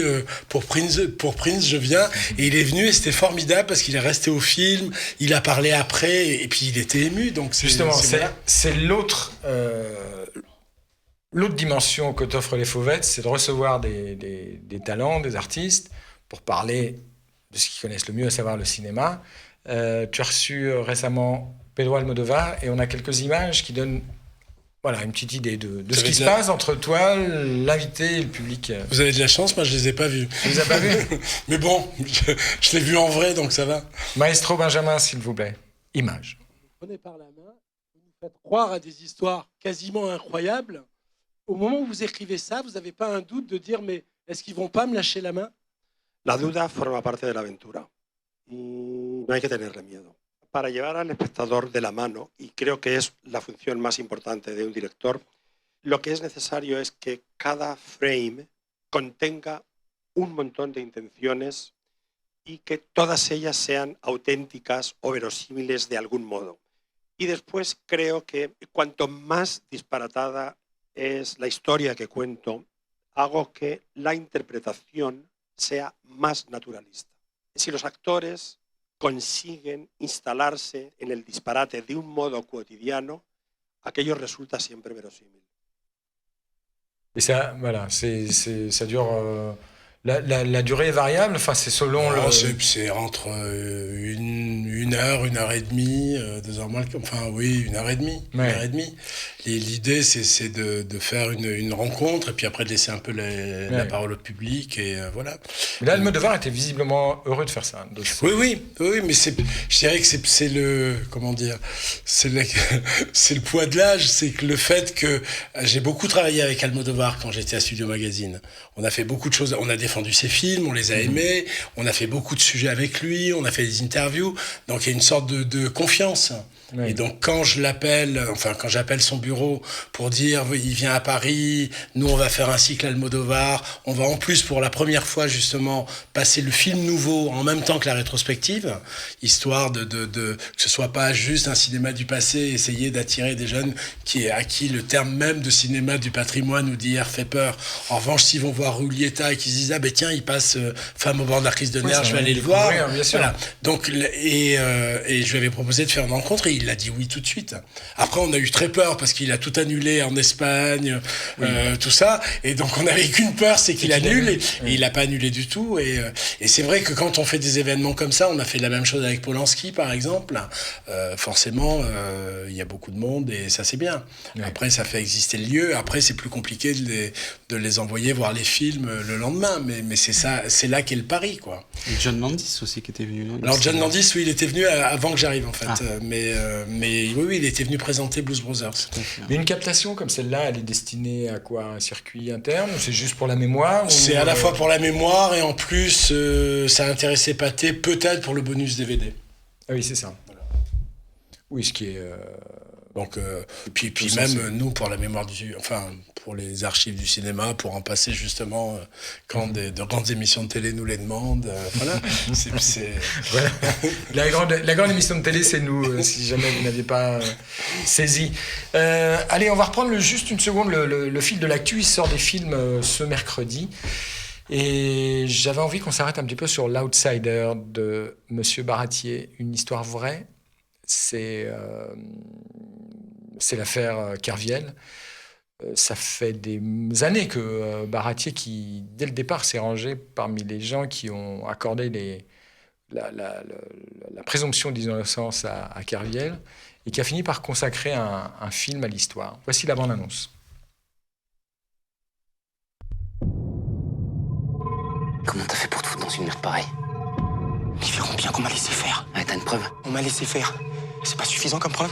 pour Prince, je viens. Et il est venu et c'était formidable parce qu'il est resté au film, il a parlé après et puis il était ému. Donc justement, c'est l'autre dimension que t'offrent les Fauvettes, c'est de recevoir des talents, des artistes pour parler de ce qu'ils connaissent le mieux, à savoir le cinéma. Tu as reçu récemment Pedro Almodovar et on a quelques images qui donnent une petite idée de ce qui se passe entre toi, l'invité et le public. Vous avez de la chance, moi je les ai pas vus. Tu les as pas vus? Mais bon, je l'ai vu en vrai, donc ça va. Maestro Benjamin, s'il vous plaît. Image. Vous prenez par la main, vous nous faites croire à des histoires quasiment incroyables. Au moment où vous écrivez ça, vous n'avez pas un doute de dire mais est-ce qu'ils vont pas me lâcher la main? La duda forma parte de la aventura y no hay que tenerle miedo. Para llevar al espectador de la mano, y creo que es la función más importante de un director, lo que es necesario es que cada frame contenga un montón de intenciones y que todas ellas sean auténticas o verosímiles de algún modo. Y después creo que cuanto más disparatada es la historia que cuento, hago que la interpretación sea más naturalista. Si los actores consiguen instalarse en el disparate de un modo cotidiano, aquello resulta siempre verosímil. Et ça, ça dure... La durée est variable, enfin c'est selon c'est entre 1 heure, 1 heure et demie, 2 heures moins, 1 heure et demie. 1 heure et demie. Et l'idée c'est de faire une rencontre et puis après de laisser un peu la parole au public et voilà. Mais là, Almodovar était visiblement heureux de faire ça. Oui, mais je dirais que c'est le, comment dire, c'est le poids de l'âge, c'est que le fait que j'ai beaucoup travaillé avec Almodovar quand j'étais à Studio Magazine. On a fait beaucoup de choses, on a défendu ses films, on les a aimés, on a fait beaucoup de sujets avec lui, on a fait des interviews, donc il y a une sorte de confiance. Oui. Et donc quand j'appelle son bureau pour dire il vient à Paris, nous on va faire un cycle Almodovar, on va en plus pour la première fois justement passer le film nouveau en même temps que la rétrospective, histoire de que ce soit pas juste un cinéma du passé, essayer d'attirer des jeunes à qui le terme même de cinéma du patrimoine ou d'hier fait peur. En revanche, s'ils vont voir Rulieta et qu'ils se disent tiens il passe Femme au bord de la crise de nerfs, je vais aller le voir. Bien sûr. Voilà. Donc et je lui avais proposé de faire une rencontre et il a dit oui tout de suite. Après, on a eu très peur parce qu'il a tout annulé en Espagne, tout ça. Et donc, on n'avait qu'une peur, c'est qu'il annule. Et il n'a pas annulé du tout. Et c'est vrai que quand on fait des événements comme ça, on a fait la même chose avec Polanski, par exemple. Forcément, il y a beaucoup de monde et ça, c'est bien. Ouais. Après, ça fait exister le lieu. Après, c'est plus compliqué de les envoyer voir les films le lendemain. Mais c'est ça, c'est là qu'est le pari, quoi. Et John Landis aussi qui était venu. Non, alors, John Landis, oui, il était venu avant que j'arrive, en fait. Mais oui, il était venu présenter Blues Brothers. Mais une captation comme celle-là, elle est destinée à quoi? Un circuit interne ou c'est juste pour la mémoire? C'est à la fois pour la mémoire et en plus, ça intéressait Pathé peut-être pour le bonus DVD. Ah oui, c'est ça. Voilà. Oui, ce qui est Donc, puis même nous, pour la mémoire pour les archives du cinéma, pour en passer justement quand de grandes émissions de télé nous les demandent. Voilà. Voilà. La grande émission de télé, c'est nous, si jamais vous n'aviez pas saisi. Allez, on va reprendre juste une seconde le fil de l'actu. Il sort des films ce mercredi. Et j'avais envie qu'on s'arrête un petit peu sur L'Outsider de Monsieur Baratier, une histoire vraie. C'est l'affaire Kerviel. Ça fait des années que Baratier, qui dès le départ s'est rangé parmi les gens qui ont accordé la présomption d'innocence à Kerviel, et qui a fini par consacrer un film à l'histoire. Voici la bande-annonce. Comment t'as fait pour te foutre dans une merde pareille? Ils verront bien qu'on m'a laissé faire. Ouais, t'as une preuve? On m'a laissé faire. C'est pas suffisant comme preuve?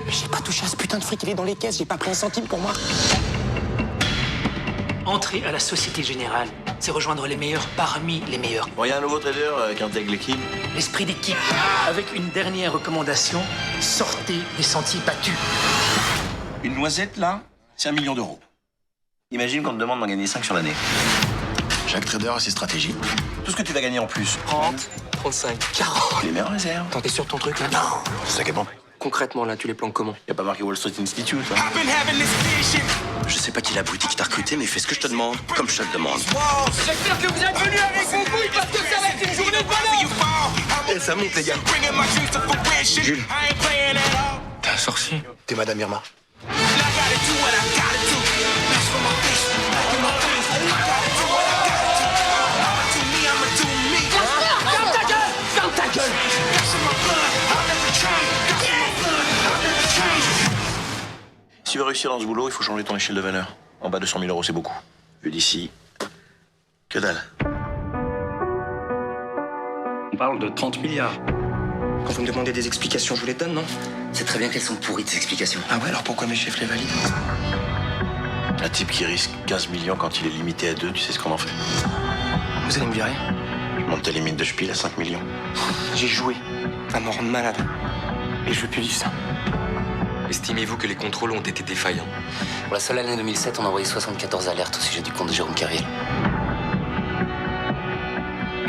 Mais j'ai pas touché à ce putain de fric, il est dans les caisses, j'ai pas pris un centime pour moi. Entrer à la Société Générale, c'est rejoindre les meilleurs parmi les meilleurs. Bon, y a un nouveau trader qui intègre l'équipe. L'esprit d'équipe. Avec une dernière recommandation, sortez des sentiers battus. Une noisette, là, c'est 1 million d'euros. Imagine qu'on te demande d'en gagner 5 sur l'année. Chaque trader a ses stratégies. Tout ce que tu vas gagner en plus. 30, 35, 40. Les meilleures réserves. T'es sûr de ton truc, là? Non, c'est ça qui est bon. Concrètement, là, tu les planques comment? Y a pas marqué Wall Street Institute, hein. Je sais pas qui l'abruti qui t'a recruté, mais fais ce que je te demande, comme je te le demande. J'espère que vous êtes venus avec vos couilles parce que ça va être une journée de bonheur. Et ça monte, les gars. Jules, t'es un sorcier. T'es Madame Irma. Ferme ta gueule! Si tu veux réussir dans ce boulot, il faut changer ton échelle de valeur. En bas de 100 000 euros, c'est beaucoup. Vu d'ici, que dalle. On parle de 30 milliards. Quand vous me demandez des explications, je vous les donne, non? C'est très bien qu'elles sont pourries, ces explications. Ah ouais, alors pourquoi mes chefs les valident? Un type qui risque 15 millions quand il est limité à 2, tu sais ce qu'on en fait? Vous allez me virer? Je monte ta limite de spiel à 5 millions. J'ai joué à me rendre malade. Et je veux plus vivre ça. Estimez-vous que les contrôles ont été défaillants? Pour la seule année 2007, on a envoyé 74 alertes au sujet du compte de Jérôme Kerviel.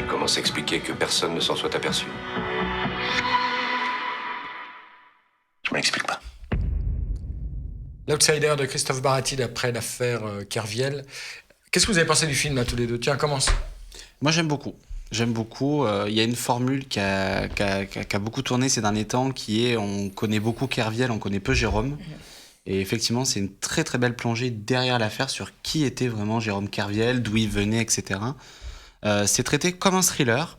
Comment s'expliquer que personne ne s'en soit aperçu? Je m'en explique pas. L'Outsider de Christophe Baratier d'après l'affaire Kerviel. Qu'est-ce que vous avez pensé du film, là, tous les deux? Tiens, commence. Moi, j'aime beaucoup. J'aime beaucoup. Il y a une formule qui a beaucoup tourné ces derniers temps, qui est, on connaît beaucoup Kerviel, on connaît peu Jérôme. Et effectivement, c'est une très très belle plongée derrière l'affaire sur qui était vraiment Jérôme Kerviel, d'où il venait, etc. C'est traité comme un thriller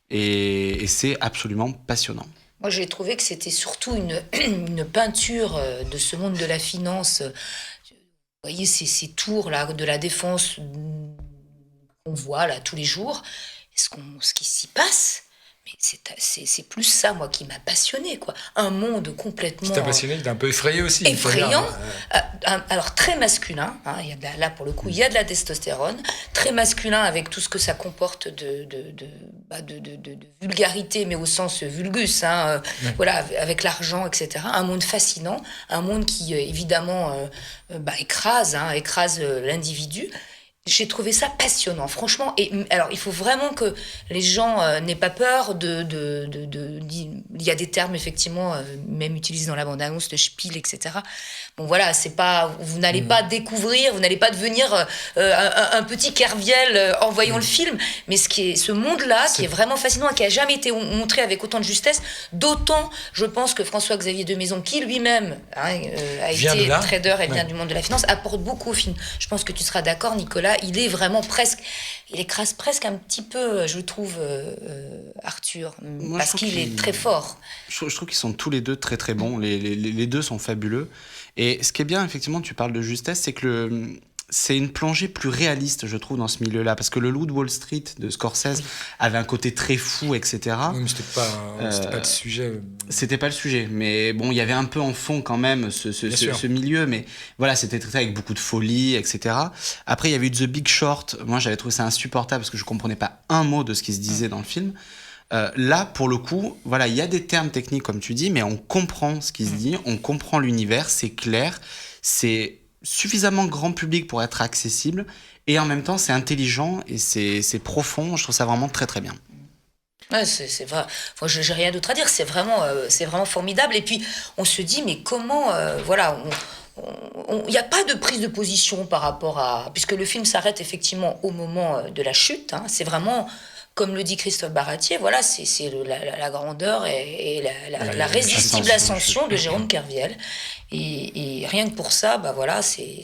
et c'est absolument passionnant. Moi, j'ai trouvé que c'était surtout une peinture de ce monde de la finance. Vous voyez ces tours là de la défense qu'on voit là tous les jours. Ce qui s'y passe, mais c'est plus ça, moi, qui m'a passionné, quoi. Un monde complètement... Qui t'a passionné, il t'a un peu effrayé aussi. Effrayant. Alors, très masculin. Hein, là, pour le coup, il y a de la testostérone. Très masculin avec tout ce que ça comporte de vulgarité, mais au sens vulgus. Hein, voilà, avec l'argent, etc. Un monde fascinant. Un monde qui, évidemment, écrase l'individu. J'ai trouvé ça passionnant, franchement. Et alors, il faut vraiment que les gens n'aient pas peur il y a des termes, effectivement, même utilisés dans la bande-annonce, de spiel, etc. Bon, voilà, c'est pas... Vous n'allez pas découvrir, vous n'allez pas devenir un petit Kerviel en voyant le film. Mais ce monde-là, qui est vraiment fascinant, qui a jamais été montré avec autant de justesse, d'autant, je pense que François-Xavier de Maison, qui lui-même a été trader et vient du monde de la finance, apporte beaucoup au film. Je pense que tu seras d'accord, Nicolas. Il est vraiment il écrase presque un petit peu, je trouve, Arthur, parce qu'il est très fort. Je trouve qu'ils sont tous les deux très très bons. Les deux sont fabuleux. Et ce qui est bien, effectivement, tu parles de justesse, c'est que c'est une plongée plus réaliste, je trouve, dans ce milieu-là. Parce que le Loup de Wall Street de Scorsese avait un côté très fou, etc. Oui, mais c'était pas le sujet. C'était pas le sujet. Mais bon, il y avait un peu en fond quand même ce milieu. Mais voilà, c'était traité avec beaucoup de folie, etc. Après, il y avait eu The Big Short. Moi, j'avais trouvé ça insupportable parce que je comprenais pas un mot de ce qui se disait dans le film. Là, pour le coup, voilà, il y a des termes techniques, comme tu dis, mais on comprend ce qui se dit, on comprend l'univers, c'est clair, c'est suffisamment grand public pour être accessible, et en même temps, c'est intelligent et c'est profond. Je trouve ça vraiment très, très bien. Ouais, c'est vrai. Enfin, j'ai rien d'autre à dire. C'est vraiment formidable. Et puis, on se dit, mais comment, voilà, il n'y a pas de prise de position par rapport à... Puisque le film s'arrête effectivement au moment de la chute. Hein. C'est vraiment, comme le dit Christophe Baratier, voilà, c'est la grandeur et la résistible ascension de Jérôme Kerviel. Et rien que pour ça, bah voilà, c'est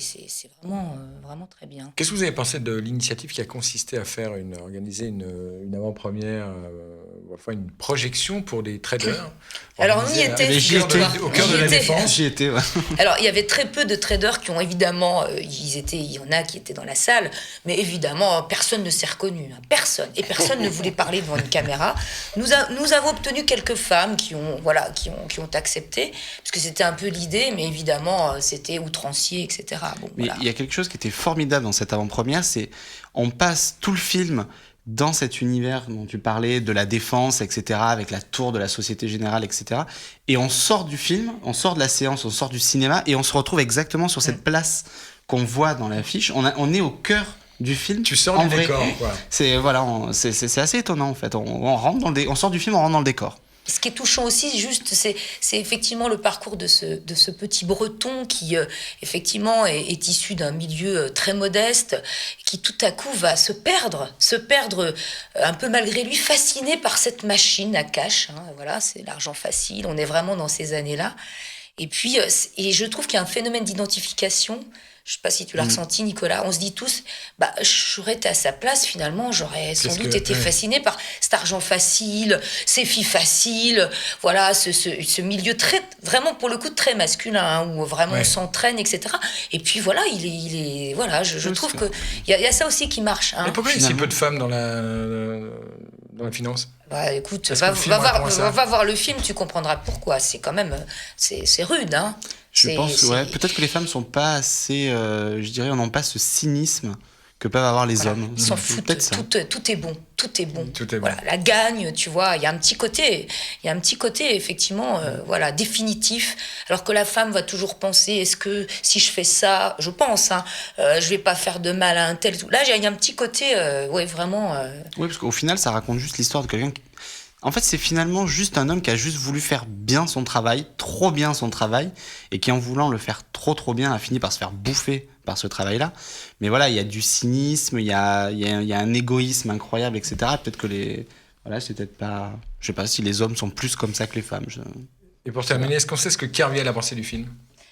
vraiment très bien. Qu'est-ce que vous avez pensé de l'initiative qui a consisté à organiser une avant-première, enfin une projection pour des traders? Alors on y était, au cœur de la défense. J'y étais, ouais. Alors il y avait très peu de traders qui ont évidemment, il y en a qui étaient dans la salle, mais évidemment personne ne s'est reconnu, hein, personne, et personne ne voulait parler devant une caméra. Nous avons obtenu quelques femmes qui ont accepté, parce que c'était un peu l'idée. Mais évidemment, c'était outrancier, etc. Bon, mais il y a quelque chose qui était formidable dans cette avant-première, c'est on passe tout le film dans cet univers dont tu parlais, de la défense, etc., avec la tour de la Société Générale, etc. Et on sort du film, on sort de la séance, on sort du cinéma, et on se retrouve exactement sur cette place qu'on voit dans l'affiche. On est au cœur du film. Tu sors du décor, quoi. C'est assez étonnant, en fait. On sort du film, on rentre dans le décor. Ce qui est touchant aussi, juste, c'est effectivement le parcours de ce petit Breton qui, effectivement, est issu d'un milieu très modeste, qui tout à coup va se perdre un peu malgré lui, fasciné par cette machine à cash. Hein, voilà, c'est l'argent facile. On est vraiment dans ces années-là. Et puis, et je trouve qu'il y a un phénomène d'identification. Je ne sais pas si tu l'as ressenti, Nicolas. On se dit tous, j'aurais été à sa place, finalement, j'aurais sans doute été fasciné par cet argent facile, ces filles faciles, voilà, ce milieu vraiment, pour le coup, très masculin, hein, où vraiment on s'entraîne, etc. Et puis voilà, il est voilà, je trouve qu'il y a ça aussi qui marche. Hein. Mais pourquoi il y a si peu de femmes dans la finance? Bah écoute, va voir le film, tu comprendras pourquoi. C'est quand même, c'est rude, hein. Je pense, peut-être que les femmes sont pas assez, je dirais, n'ont pas ce cynisme que peuvent avoir les hommes. Ils s'en foutent, tout est bon. Voilà, la gagne, tu vois, il y a un petit côté effectivement, voilà, définitif. Alors que la femme va toujours penser, est-ce que si je fais ça, je pense, hein, je vais pas faire de mal à un tel. Là, il y a un petit côté, vraiment. Oui, parce qu'au final, ça raconte juste l'histoire de quelqu'un. En fait, c'est finalement juste un homme qui a juste voulu faire bien son travail, trop bien son travail, et qui, en voulant le faire trop bien, a fini par se faire bouffer par ce travail-là. Mais voilà, il y a du cynisme, il y a un égoïsme incroyable, etc. Peut-être que voilà, c'est peut-être pas... Je sais pas si les hommes sont plus comme ça que les femmes. Et pour terminer, est-ce qu'on sait ce que Kerviel a pensé du film ?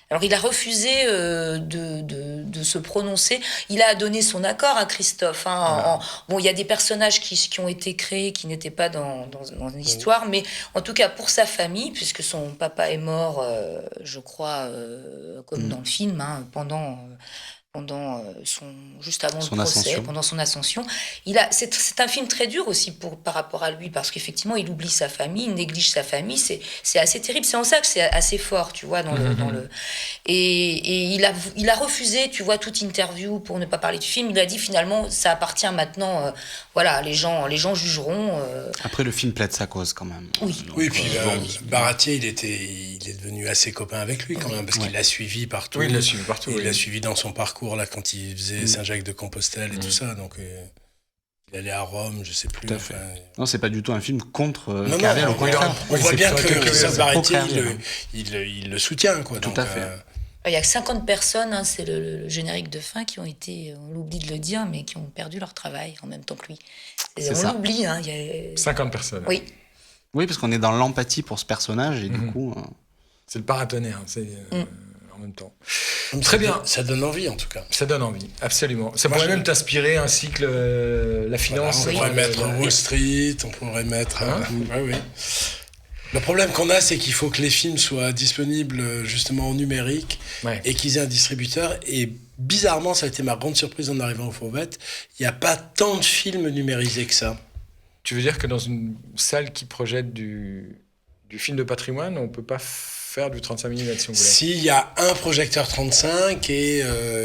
Alors, il a refusé de se prononcer. Il a donné son accord à Christophe. Hein, bon, il y a des personnages qui ont été créés, qui n'étaient pas dans l'histoire, mais en tout cas pour sa famille, puisque son papa est mort, je crois, comme dans le film, hein, juste avant le procès, pendant son ascension. C'est un film très dur aussi par rapport à lui, parce qu'effectivement, il oublie sa famille, il néglige sa famille, c'est assez terrible. C'est en ça que c'est assez fort, tu vois, et il a refusé, tu vois, toute interview pour ne pas parler du film. Il a dit finalement, ça appartient maintenant, voilà, les gens jugeront. Après, le film plaide sa cause quand même. Oui, puis Baratier, il est devenu assez copain avec lui quand même, parce qu'il l'a suivi partout. Oui, il l'a suivi partout. Il l'a suivi dans son parcours là quand il faisait Saint-Jacques-de-Compostelle et tout ça, donc il allait à Rome, je sais plus. Tout à fait. Non, c'est pas du tout un film contre Kerviel. On voit bien que Christophe Baratier il le soutient, quoi. Tout à fait. Il y a 50 personnes, hein, c'est le générique de fin, qui ont été, on l'oublie de le dire, mais qui ont perdu leur travail en même temps que lui. On l'oublie. Hein, 50 personnes. Oui. Oui, parce qu'on est dans l'empathie pour ce personnage et du coup... C'est le paratonnerre, en même temps. Très bien. Ça donne envie, en tout cas. Ça donne envie, absolument. Ça pourrait même t'inspirer un cycle, la finance. Voilà, on pourrait mettre Wall Street, on pourrait mettre... oui. Le problème qu'on a, c'est qu'il faut que les films soient disponibles justement en numérique et qu'ils aient un distributeur. Et bizarrement, ça a été ma grande surprise en arrivant au Fauvette, il n'y a pas tant de films numérisés que ça. Tu veux dire que dans une salle qui projette du film de patrimoine, on ne peut pas faire du 35 mm si vous voulez. S'il y a un projecteur 35 et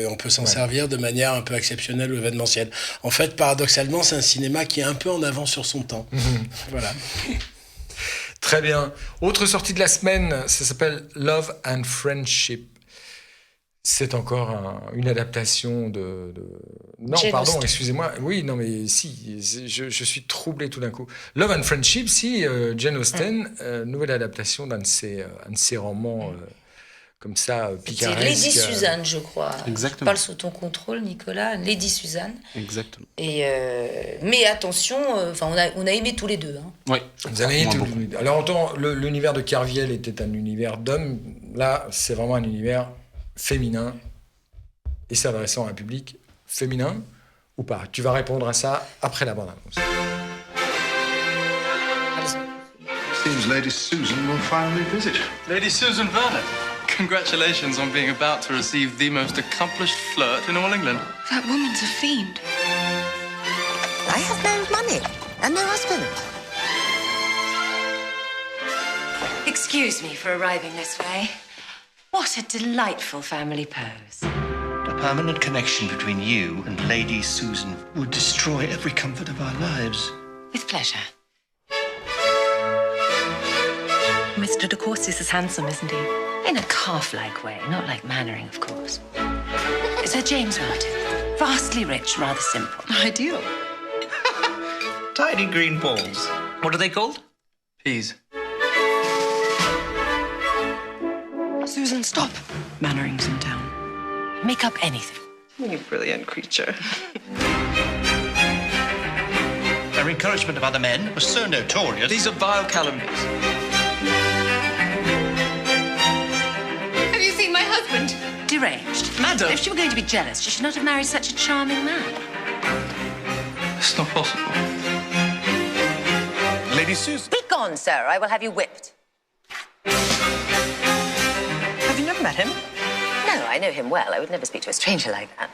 on peut s'en servir de manière un peu exceptionnelle ou événementielle. En fait, paradoxalement, c'est un cinéma qui est un peu en avance sur son temps. Voilà. Très bien. Autre sortie de la semaine, ça s'appelle Love and Friendship. C'est encore une adaptation de... Non, Jane pardon, Austen. excusez-moi. Oui, non, mais si, je suis troublé tout d'un coup. Love and Friendship, si, Jane Austen, nouvelle adaptation d'un de ses romans comme ça, picaresques. C'est Lady Suzanne, je crois. Exactement. Je parle sous ton contrôle, Nicolas. Lady Suzanne. Exactement. Et mais attention, on a aimé tous les deux. Hein. Oui. Vous avez aimé tout. Alors, autant l'univers de Kerviel était un univers d'hommes, là, c'est vraiment un univers féminin et s'adressant à un public féminin ou pas. Tu vas répondre à ça après la bande-annonce. Seems Lady Susan will finally visit. Lady Susan Vernon, congratulations on being about to receive the most accomplished flirt in all England. That woman's a fiend. I have no money and no husband. Excuse me for arriving this way. What a delightful family pose. A permanent connection between you and Lady Susan would destroy every comfort of our lives. With pleasure. Mr. de Courcy is handsome, isn't he? In a calf-like way, not like Mannering, of course. Sir James Martin. Vastly rich, rather simple. Ideal. Tiny green balls. What are they called? Peas. Susan, stop. Mannering's in town. Make up anything. You brilliant creature. Their encouragement of other men was so notorious. These are vile calumnies. Have you seen my husband? Deranged. Madam! If she were going to be jealous, she should not have married such a charming man. It's not possible. Lady Susan. Be gone, sir. I will have you whipped. Have you never met him? No, I know him well. I would never speak to a stranger like that.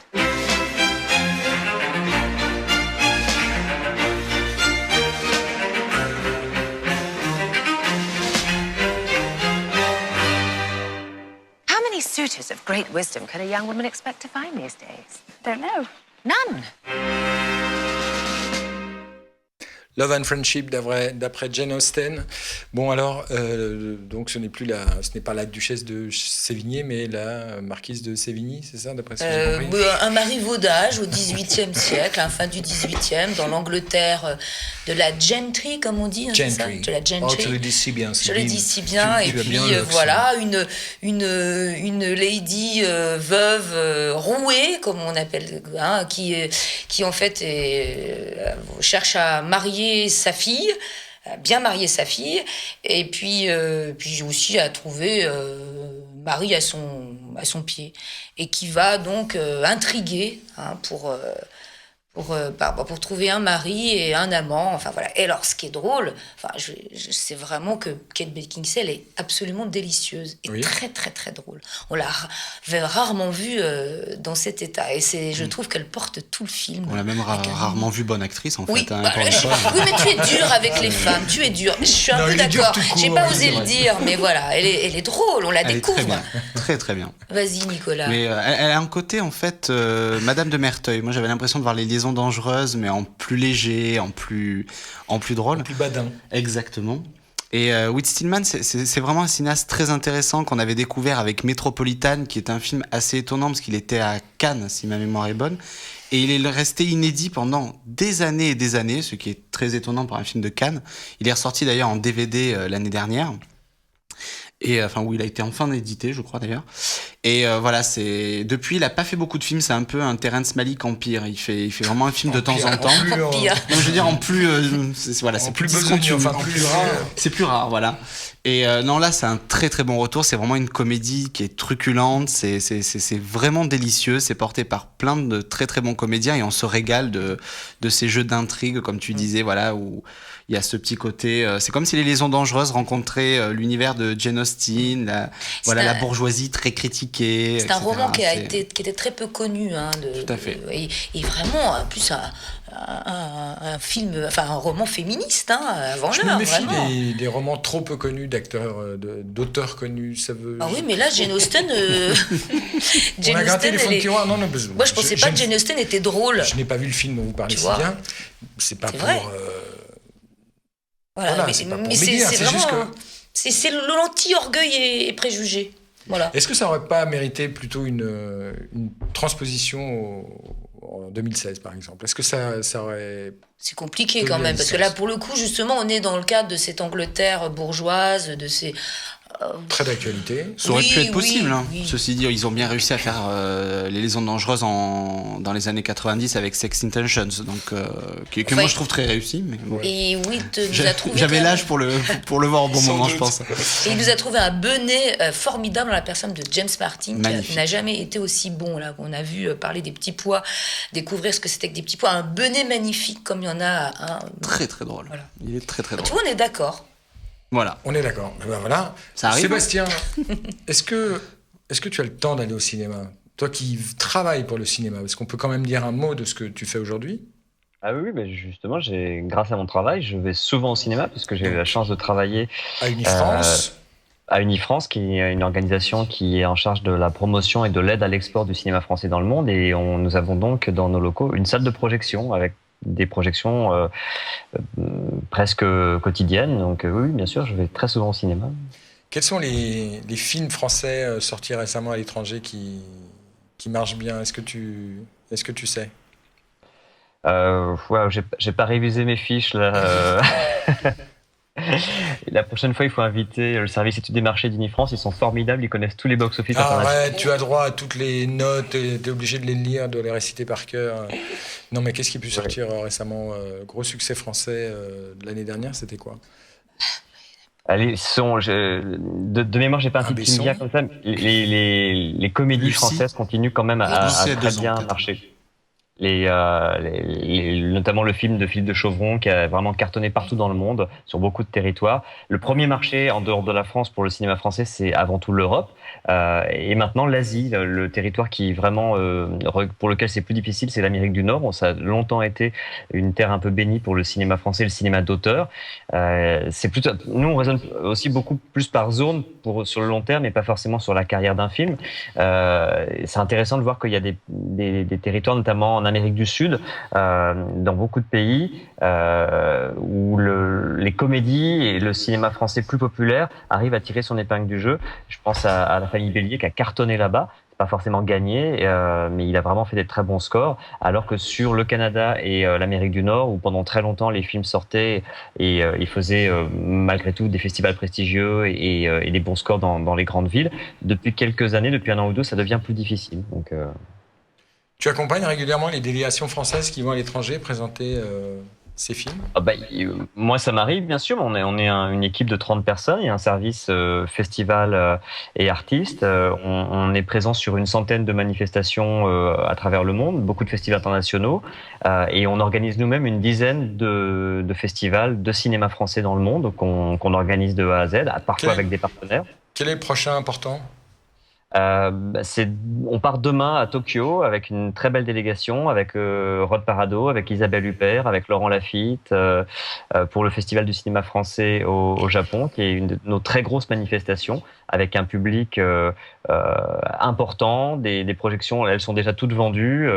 How many suitors of great wisdom can a young woman expect to find these days? Don't know. None. Love and Friendship d'après Jane Austen. Bon alors, donc ce n'est pas la duchesse de Sévigné, mais la marquise de Sévigny, c'est ça d'après ce que j'ai compris. Un marivaudage au XVIIIe siècle, à la fin du XVIIIe, dans l'Angleterre de la gentry, comme on dit, hein, c'est ça, de la gentry. Oh, tu le dis si bien. Je le dis si bien. Et puis voilà, une lady veuve rouée, comme on appelle, hein, qui en fait cherche à marier sa fille, bien marier sa fille, et puis aussi à trouver mari à son pied, et qui va donc intriguer, hein, pour trouver un mari et un amant, enfin voilà. Et alors, ce qui est drôle, c'est vraiment que Kate Beckinsale est absolument délicieuse et très très très drôle. On l'a rarement vue dans cet état, et je trouve qu'elle porte tout le film. On l'a même rarement vue bonne actrice en fait. Oui, oui, mais tu es dur avec les femmes, tu es dur. Je suis un peu d'accord. J'ai pas osé le dire, mais voilà, elle est drôle, on la découvre. Très bien, très très bien. Vas-y, Nicolas. Mais elle a un côté en fait, Madame de Merteuil. Moi, j'avais l'impression de voir les liaisons dangereuses, mais en plus léger, en plus drôle. En plus badin. Exactement. Et Whit Stillman, c'est vraiment un cinéaste très intéressant qu'on avait découvert avec Metropolitan, qui est un film assez étonnant parce qu'il était à Cannes, si ma mémoire est bonne. Et il est resté inédit pendant des années et des années, ce qui est très étonnant pour un film de Cannes. Il est ressorti d'ailleurs en DVD l'année dernière. Et où il a été enfin édité, je crois d'ailleurs. Et voilà, depuis, il a pas fait beaucoup de films. C'est un peu un Terrence Malick en pire. Il fait vraiment un film de temps en temps. Non, je veux dire en plus, c'est plus discontinueux, plus rare. C'est plus rare, voilà. Et non, là, c'est un très très bon retour. C'est vraiment une comédie qui est truculente. C'est vraiment délicieux. C'est porté par plein de très très bons comédiens et on se régale de ces jeux d'intrigue, comme tu disais, voilà, où il y a ce petit côté. C'est comme si les liaisons dangereuses rencontraient l'univers de Jane Austen, la bourgeoisie très critiquée. C'est un roman qui était très peu connu. Hein, tout à fait. Et vraiment, en plus, un film, enfin un roman féministe, hein, avant Je l'heure, me méfie vraiment. des romans trop peu connus d'auteurs connus. Ça veut. Ah oui, mais là, Jane Austen. On a gratté les fonds de tiroir. Non, moi, je pensais pas que Jane Austen était drôle. Je n'ai pas vu le film dont vous parlez si bien. C'est pas pour. Vrai. Voilà, c'est pas pour mais médire, c'est c'est juste vraiment. que. C'est l'anti-orgueil et préjugé. Voilà. Est-ce que ça aurait pas mérité plutôt une transposition en 2016, par exemple? Est-ce que ça aurait... C'est compliqué quand même, parce que là, pour le coup, justement, on est dans le cadre de cette Angleterre bourgeoise, de ces... Très d'actualité. Ça aurait pu être possible. Ceci dit, ils ont bien réussi à faire les liaisons dangereuses dans les années 90 avec Sex Intentions, donc que moi je trouve très réussi. Mais bon. Et Wilt nous a trouvé. J'avais l'âge pour le voir au bon moment, je pense. Et il nous a trouvé un benet formidable dans la personne de James Martin, Magnifique. qui n'a jamais été aussi bon. Là, on a vu parler des petits pois, découvrir ce que c'était que des petits pois. Un benet magnifique, comme il y en a un. Très très drôle. Voilà. Il est très très drôle. Tu vois, on est d'accord. Voilà. On est d'accord. Ben voilà. Ça arrive. Sébastien, est-ce que tu as le temps d'aller au cinéma? Toi qui travailles pour le cinéma, est-ce qu'on peut quand même dire un mot de ce que tu fais aujourd'hui? Ah oui, mais justement, grâce à mon travail, je vais souvent au cinéma puisque j'ai eu la chance de travailler à Unifrance. À Unifrance, qui est une organisation qui est en charge de la promotion et de l'aide à l'export du cinéma français dans le monde. Et nous avons donc dans nos locaux une salle de projection avec des projections presque quotidiennes. Donc oui, bien sûr, je vais très souvent au cinéma. Quels sont les films français sortis récemment à l'étranger qui marchent bien? Est-ce que tu sais? Ouais, j'ai pas révisé mes fiches là. La prochaine fois, il faut inviter le service études des marchés d'Unifrance. Ils sont formidables, ils connaissent tous les box-office internationaux. Ouais, tu as droit à toutes les notes, tu es obligé de les lire, de les réciter par cœur. Non, mais qu'est-ce qui a pu sortir récemment? Gros succès français de l'année dernière, c'était quoi? Allez, de mémoire, j'ai pas un titre qui me vient comme ça. Les comédies françaises continuent quand même à très bien marcher. Notamment le film de Philippe de Chauvron qui a vraiment cartonné partout dans le monde, sur beaucoup de territoires. Le premier marché en dehors de la France pour le cinéma français, c'est avant tout l'Europe. Et maintenant, l'Asie, le territoire qui vraiment, pour lequel c'est plus difficile, c'est l'Amérique du Nord. Ça a longtemps été une terre un peu bénie pour le cinéma français, le cinéma d'auteur. Nous, on raisonne aussi beaucoup plus par zone sur le long terme et pas forcément sur la carrière d'un film. C'est intéressant de voir qu'il y a des territoires, notamment en Amérique du Sud, dans beaucoup de pays, où les comédies et le cinéma français plus populaire arrivent à tirer son épingle du jeu. Je pense à La Famille Bélier qui a cartonné là-bas. C'est pas forcément gagné, mais il a vraiment fait des très bons scores. Alors que sur le Canada et l'Amérique du Nord, où pendant très longtemps les films sortaient et ils faisaient malgré tout des festivals prestigieux et des bons scores dans les grandes villes, depuis quelques années, depuis un an ou deux, ça devient plus difficile. Donc tu accompagnes régulièrement les délégations françaises qui vont à l'étranger présenter ces films? Moi, ça m'arrive, bien sûr. On est une équipe de 30 personnes. Il y a un service festival et artistes. On est présent sur une centaine de manifestations à travers le monde, beaucoup de festivals internationaux. Et on organise nous-mêmes une dizaine de festivals de cinéma français dans le monde qu'on organise de A à Z, parfois avec des partenaires. Quel est le prochain important? On part demain à Tokyo avec une très belle délégation, avec Rod Parado, avec Isabelle Huppert, avec Laurent Lafitte, pour le Festival du cinéma français au Japon, qui est une de nos très grosses manifestations, avec un public important, des projections, elles sont déjà toutes vendues.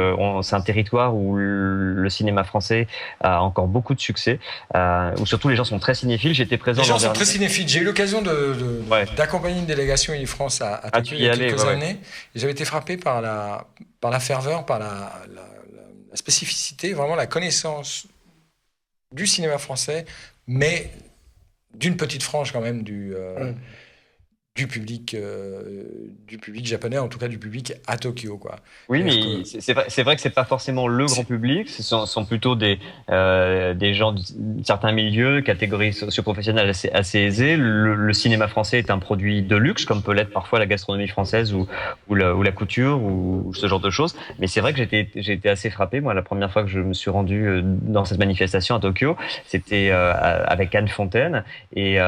C'est un territoire où le cinéma français a encore beaucoup de succès, où surtout les gens sont très cinéphiles. J'étais présent. Les gens sont très cinéphiles. J'ai eu l'occasion d'accompagner une délégation Unifrance à Tokyo il y a quelques années. Et j'avais été frappé par la ferveur, par la spécificité, vraiment la connaissance du cinéma français, mais d'une petite frange quand même du public japonais, en tout cas du public à Tokyo, quoi. Oui, mais c'est vrai que c'est pas forcément le grand public. Ce sont plutôt des gens de certains milieux, catégories socio-professionnelles assez aisées. Le cinéma français est un produit de luxe, comme peut l'être parfois la gastronomie française ou la couture ou ce genre de choses. Mais c'est vrai que j'ai été assez frappé. Moi, la première fois que je me suis rendu dans cette manifestation à Tokyo, c'était avec Anne Fontaine et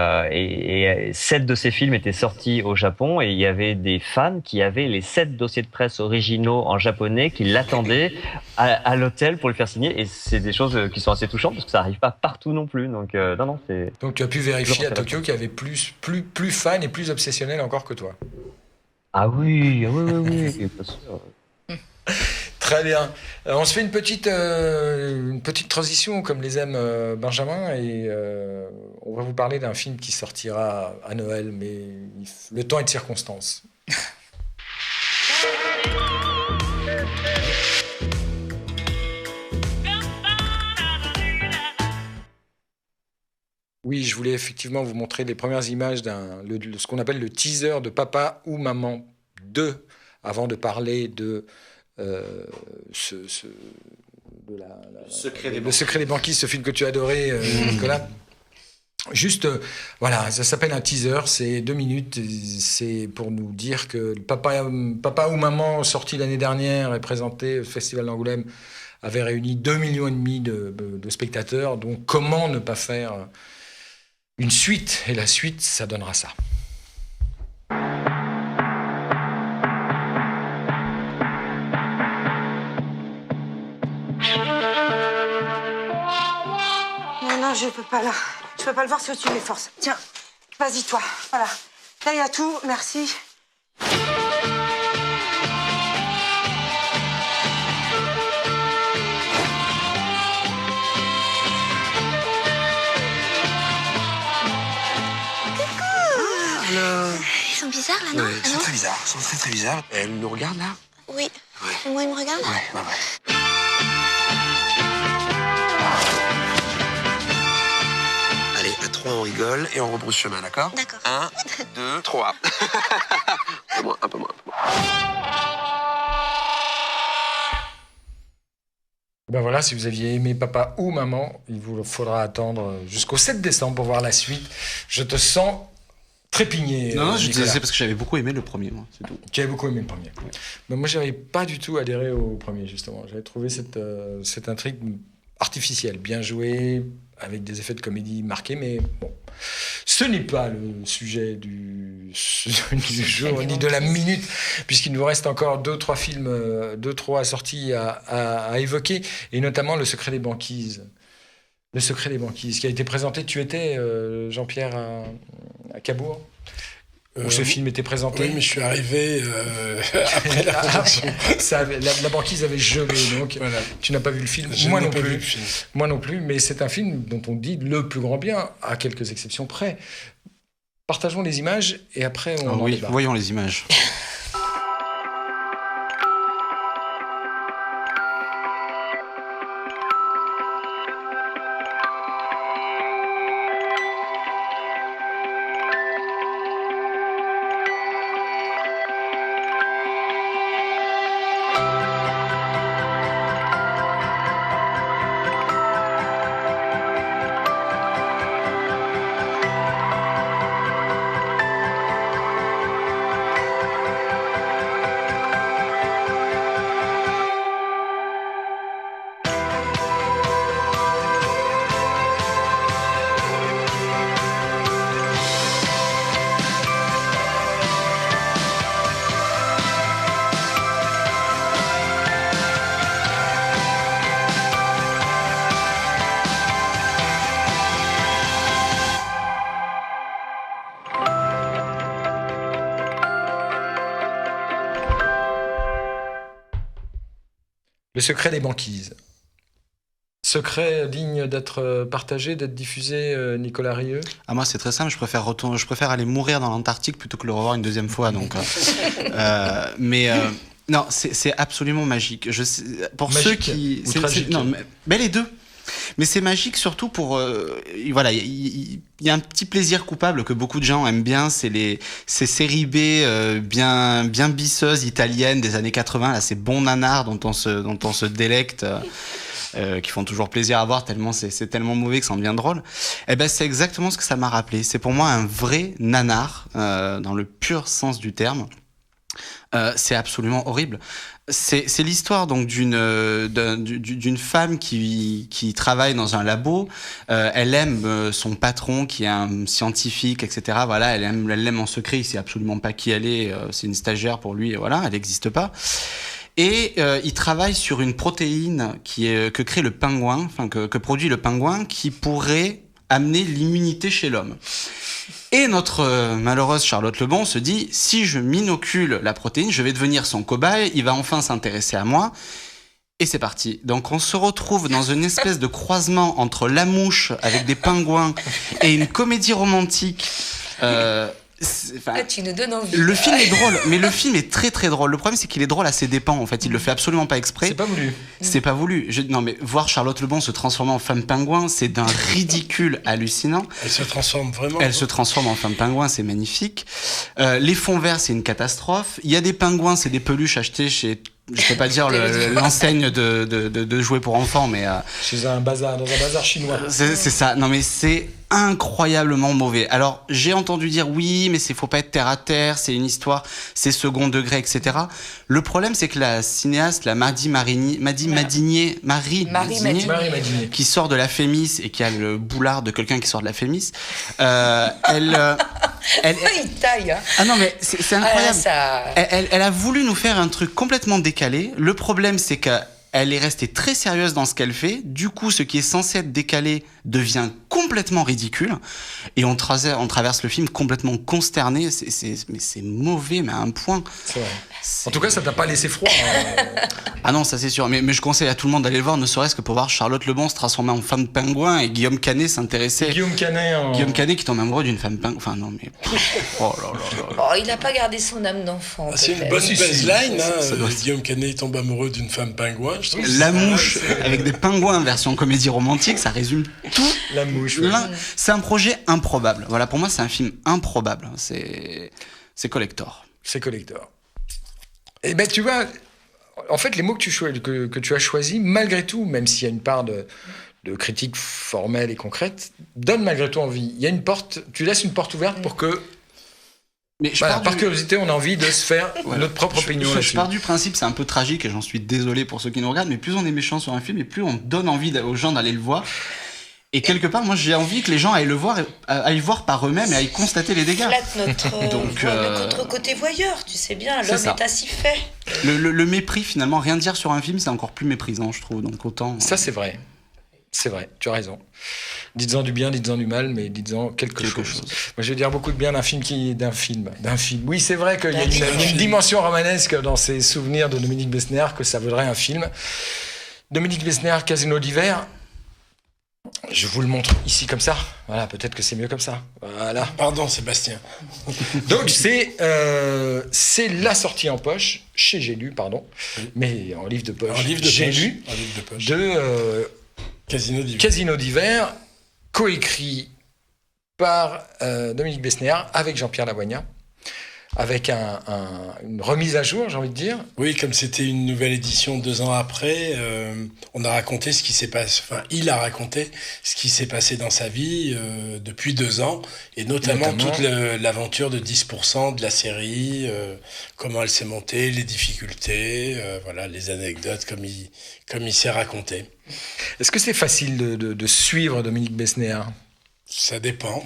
7 de ses films étaient sortis sorti au Japon et il y avait des fans qui avaient les 7 dossiers de presse originaux en japonais qui l'attendaient à l'hôtel pour le faire signer. Et c'est des choses qui sont assez touchantes parce que ça n'arrive pas partout non plus. Donc, non, c'est... Donc tu as pu vérifier à Tokyo qu'il y avait plus fans et plus obsessionnels encore que toi. Ah oui, bien sûr. Très bien. On se fait une petite transition comme les aime Benjamin et on va vous parler d'un film qui sortira à Noël, mais le temps est de circonstance. Oui, je voulais effectivement vous montrer les premières images ce qu'on appelle le teaser de Papa ou Maman 2, avant de parler de Le secret des banquises, ce film que tu as adoré, Nicolas. Juste, voilà, ça s'appelle un teaser, c'est 2 minutes, c'est pour nous dire que Papa ou Maman, sorti l'année dernière et présenté au Festival d'Angoulême, avait réuni 2,5 millions de spectateurs, donc comment ne pas faire une suite, et la suite, ça donnera ça. Non, je peux pas là. Je peux pas le voir, c'est au-dessus de mes forces. Tiens, vas-y toi. Voilà. Là, il y a tout. Merci. Ils sont bizarres là, non? Ouais, ils sont très bizarres. Ils sont très très bizarres. Elle nous regarde là? Oui. Ouais. Moi, ils me regardent? Ouais. Allez, à 3, on rigole et on rebrousse chemin, d'accord? D'accord. 1, 2, 3. Un peu moins. Ben voilà, si vous aviez aimé Papa ou Maman, il vous faudra attendre jusqu'au 7 décembre pour voir la suite. Je te sens trépigné. Non, je Nicolas. disais parce que j'avais beaucoup aimé le premier, moi, c'est tout. Tu avais beaucoup aimé le premier. Ouais. Mais moi, j'avais pas du tout adhéré au premier, justement. J'avais trouvé cette intrigue artificielle, bien jouée, avec des effets de comédie marqués, mais bon. Ce n'est pas le sujet du jour, ni de la minute, puisqu'il nous reste encore 2-3 films, 2-3 sorties à évoquer, et notamment Le Secret des banquises. Le Secret des banquises, qui a été présenté. Tu étais, Jean-Pierre, à Cabourg, où ce film était présenté. Oui, mais je suis arrivé après la projection. La banquise avait gelé, donc voilà. Tu n'as pas vu le film. Moi non plus. Moi non plus, mais c'est un film dont on dit le plus grand bien, à quelques exceptions près. Partageons les images et après on en débat. Voyons les images. Le secret des banquises. Secret digne d'être partagé, d'être diffusé, Nicolas Rieu? Ah, moi, c'est très simple. Je préfère aller mourir dans l'Antarctique plutôt que le revoir une deuxième fois. Donc, non, c'est absolument magique. Pour magique, ceux qui, mais les deux. Mais c'est magique surtout pour voilà, il y a un petit plaisir coupable que beaucoup de gens aiment bien, c'est ces séries B bien bisseuses italiennes des années 80, là, ces bons nanars dont on se délecte. Qui font toujours plaisir à voir tellement c'est tellement mauvais que ça en devient drôle. Et ben c'est exactement ce que ça m'a rappelé. C'est pour moi un vrai nanar dans le pur sens du terme. C'est absolument horrible. C'est l'histoire donc d'une femme qui travaille dans un labo. Elle aime son patron qui est un scientifique, etc. Voilà, elle l'aime en secret. Il sait absolument pas qui elle est. C'est une stagiaire pour lui. Voilà, elle n'existe pas. Et il travaille sur une protéine que crée le pingouin, enfin que produit le pingouin, qui pourrait amener l'immunité chez l'homme. Et notre malheureuse Charlotte Lebon se dit, si je m'inocule la protéine, je vais devenir son cobaye, il va enfin s'intéresser à moi. Et c'est parti. Donc on se retrouve dans une espèce de croisement entre La Mouche avec des pingouins et une comédie romantique. Tu nous donnes envie. Le film est drôle, mais le film est très très drôle. Le problème, c'est qu'il est drôle à ses dépens. En fait, il le fait absolument pas exprès. C'est pas voulu. C'est pas voulu. Non, mais voir Charlotte Lebon se transformer en femme pingouin, c'est d'un ridicule hallucinant. Elle se transforme vraiment. Elle se transforme en femme pingouin, c'est magnifique. Les fonds verts, c'est une catastrophe. Il y a des pingouins, c'est des peluches achetées chez, je peux pas dire l'enseigne de jouets pour enfants, mais chez dans un bazar chinois. C'est ça. Non, mais c'est incroyablement mauvais. Alors, j'ai entendu dire oui, mais faut pas être terre à terre, c'est une histoire, c'est second degré, etc. Le problème, c'est que la cinéaste, la Marie Madinier, qui sort de la Fémis et qui a le boulard de quelqu'un qui sort de la Fémis, il taille. Ah non, mais c'est incroyable. Elle a voulu nous faire un truc complètement décalé. Le problème, c'est qu'elle est restée très sérieuse dans ce qu'elle fait. Du coup, ce qui est censé être décalé devient complètement ridicule. Et on traverse le film complètement consterné. Mais c'est mauvais, mais à un point. C'est vrai. En tout cas, ça t'a pas laissé froid. Ah non, ça c'est sûr. Mais je conseille à tout le monde d'aller le voir, ne serait-ce que pour voir Charlotte Lebon se transformer en femme pingouin et Guillaume Canet s'intéresser. Guillaume Canet qui tombe amoureux d'une femme pingouin. Enfin non, mais. Oh là là là. Oh, il a pas gardé son âme d'enfant. C'est une bonne baseline. Guillaume Canet tombe amoureux d'une femme pingouin. Je trouve La Mouche avec des pingouins version comédie romantique, ça résume tout. La Mouche. Oui. C'est un projet improbable. Voilà, pour moi, c'est un film improbable. C'est collector. C'est collector. Et ben tu vois, en fait, les mots que tu as choisis, malgré tout, même s'il y a une part de critique formelle et concrète, donnent malgré tout envie. Il y a une porte, tu laisses une porte ouverte pour que, par curiosité, on a envie de se faire notre propre opinion là-dessus. Je pars du principe, c'est un peu tragique et j'en suis désolé pour ceux qui nous regardent, mais plus on est méchant sur un film et plus on donne envie aux gens d'aller le voir. Et quelque part, moi, j'ai envie que les gens aillent le voir, aillent voir par eux-mêmes et aillent constater les dégâts. Notre côté voyeur, tu sais bien, l'homme est ainsi fait. Le mépris, finalement, rien dire sur un film, c'est encore plus méprisant, je trouve. Donc autant. Ça, c'est vrai. C'est vrai, tu as raison. Dites-en du bien, dites-en du mal, mais dites-en quelque chose. Moi, je vais dire beaucoup de bien d'un film. Oui, c'est vrai qu'il y a une dimension romanesque dans ces souvenirs de Dominique Besnéard que ça vaudrait un film. Dominique Besnéard, Casino d'hiver. Je vous le montre ici comme ça. Voilà, peut-être que c'est mieux comme ça. Voilà. Pardon, Sébastien. Donc c'est la sortie en poche chez J'ai lu, mais en livre de poche. J'ai lu de Casino d'hiver, coécrit par Dominique Besnéard avec Jean-Pierre Lavoignat. Avec une remise à jour, j'ai envie de dire. Oui, comme c'était une nouvelle édition 2 ans après, on a raconté ce qui s'est passé. Enfin, il a raconté ce qui s'est passé dans sa vie depuis 2 ans, et notamment toute l'aventure de 10% de la série, comment elle s'est montée, les difficultés, voilà, les anecdotes comme il s'est raconté. Est-ce que c'est facile de suivre Dominique Besnéard ? Ça dépend.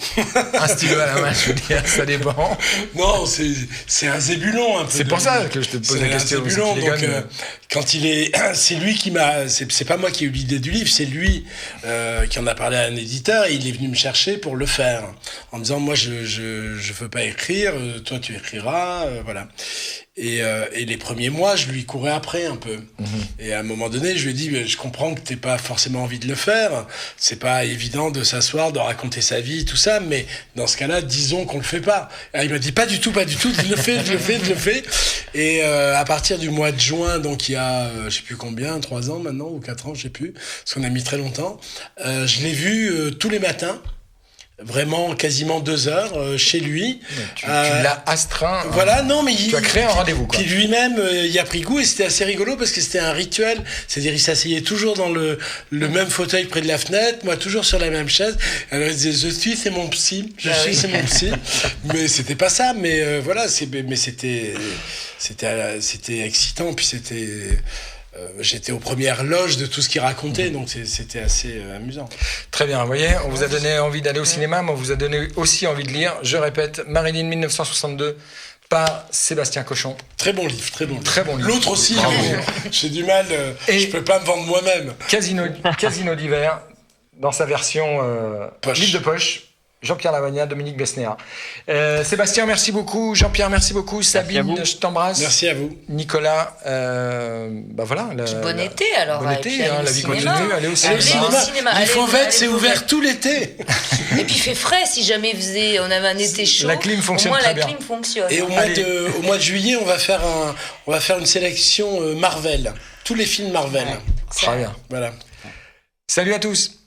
Un stylo à la main, je veux dire, ça dépend. Non, c'est un zébulon un peu. C'est pour ça que je te pose la question. C'est un zébulon, donc quand il est... C'est lui qui m'a... C'est pas moi qui ai eu l'idée du livre, c'est lui qui en a parlé à un éditeur, et il est venu me chercher pour le faire, en me disant, moi, je veux pas écrire, toi, tu écriras, voilà. Et les premiers mois, je lui courais après un peu. Et à un moment donné, je lui ai dit, je comprends que t'aies pas forcément envie de le faire. C'est pas évident de s'asseoir, de raconter sa vie, tout ça. Mais dans ce cas-là, disons qu'on le fait pas. Et il m'a dit, pas du tout. Je le fais. Et à partir du mois de juin, donc il y a, je sais plus combien, 3 ans maintenant, ou 4 ans, je sais plus. Parce qu'on a mis très longtemps. Je l'ai vu tous les matins. vraiment quasiment 2 heures chez lui. Tu l'as astreint. Voilà, non, mais tu as créé un rendez-vous. Puis lui-même, y a pris goût et c'était assez rigolo parce que c'était un rituel. C'est-à-dire, il s'asseyait toujours dans le même fauteuil près de la fenêtre, moi toujours sur la même chaise. Alors il disait, c'est mon psy, c'est mon psy. Mais c'était pas ça, mais voilà, c'était excitant, puis j'étais aux premières loges de tout ce qu'il racontait, donc c'était assez amusant. Très bien, vous voyez, on vous a donné envie d'aller au cinéma, mais on vous a donné aussi envie de lire. Je répète, Marilyn 1962 par Sébastien Cochon. Très bon livre, très bon livre. Très bon livre. L'autre aussi, j'ai du mal, je peux pas me vendre moi-même. Casino d'hiver, dans sa version livre de poche. Jean-Pierre Lavagna, Dominique Besnéa. Sébastien, merci beaucoup. Jean-Pierre, merci beaucoup. Sabine, je t'embrasse. Merci à vous. Nicolas, voilà. Bon été alors. Bon été, la vie continue. Allez au cinéma. Les Fauvettes, c'est ouvert tout l'été. Et puis il fait frais si jamais on avait un été chaud. La clim fonctionne très bien. La clim fonctionne. Et au mois de juillet, on va faire une sélection Marvel. Tous les films Marvel. Très bien. Voilà. Salut à tous.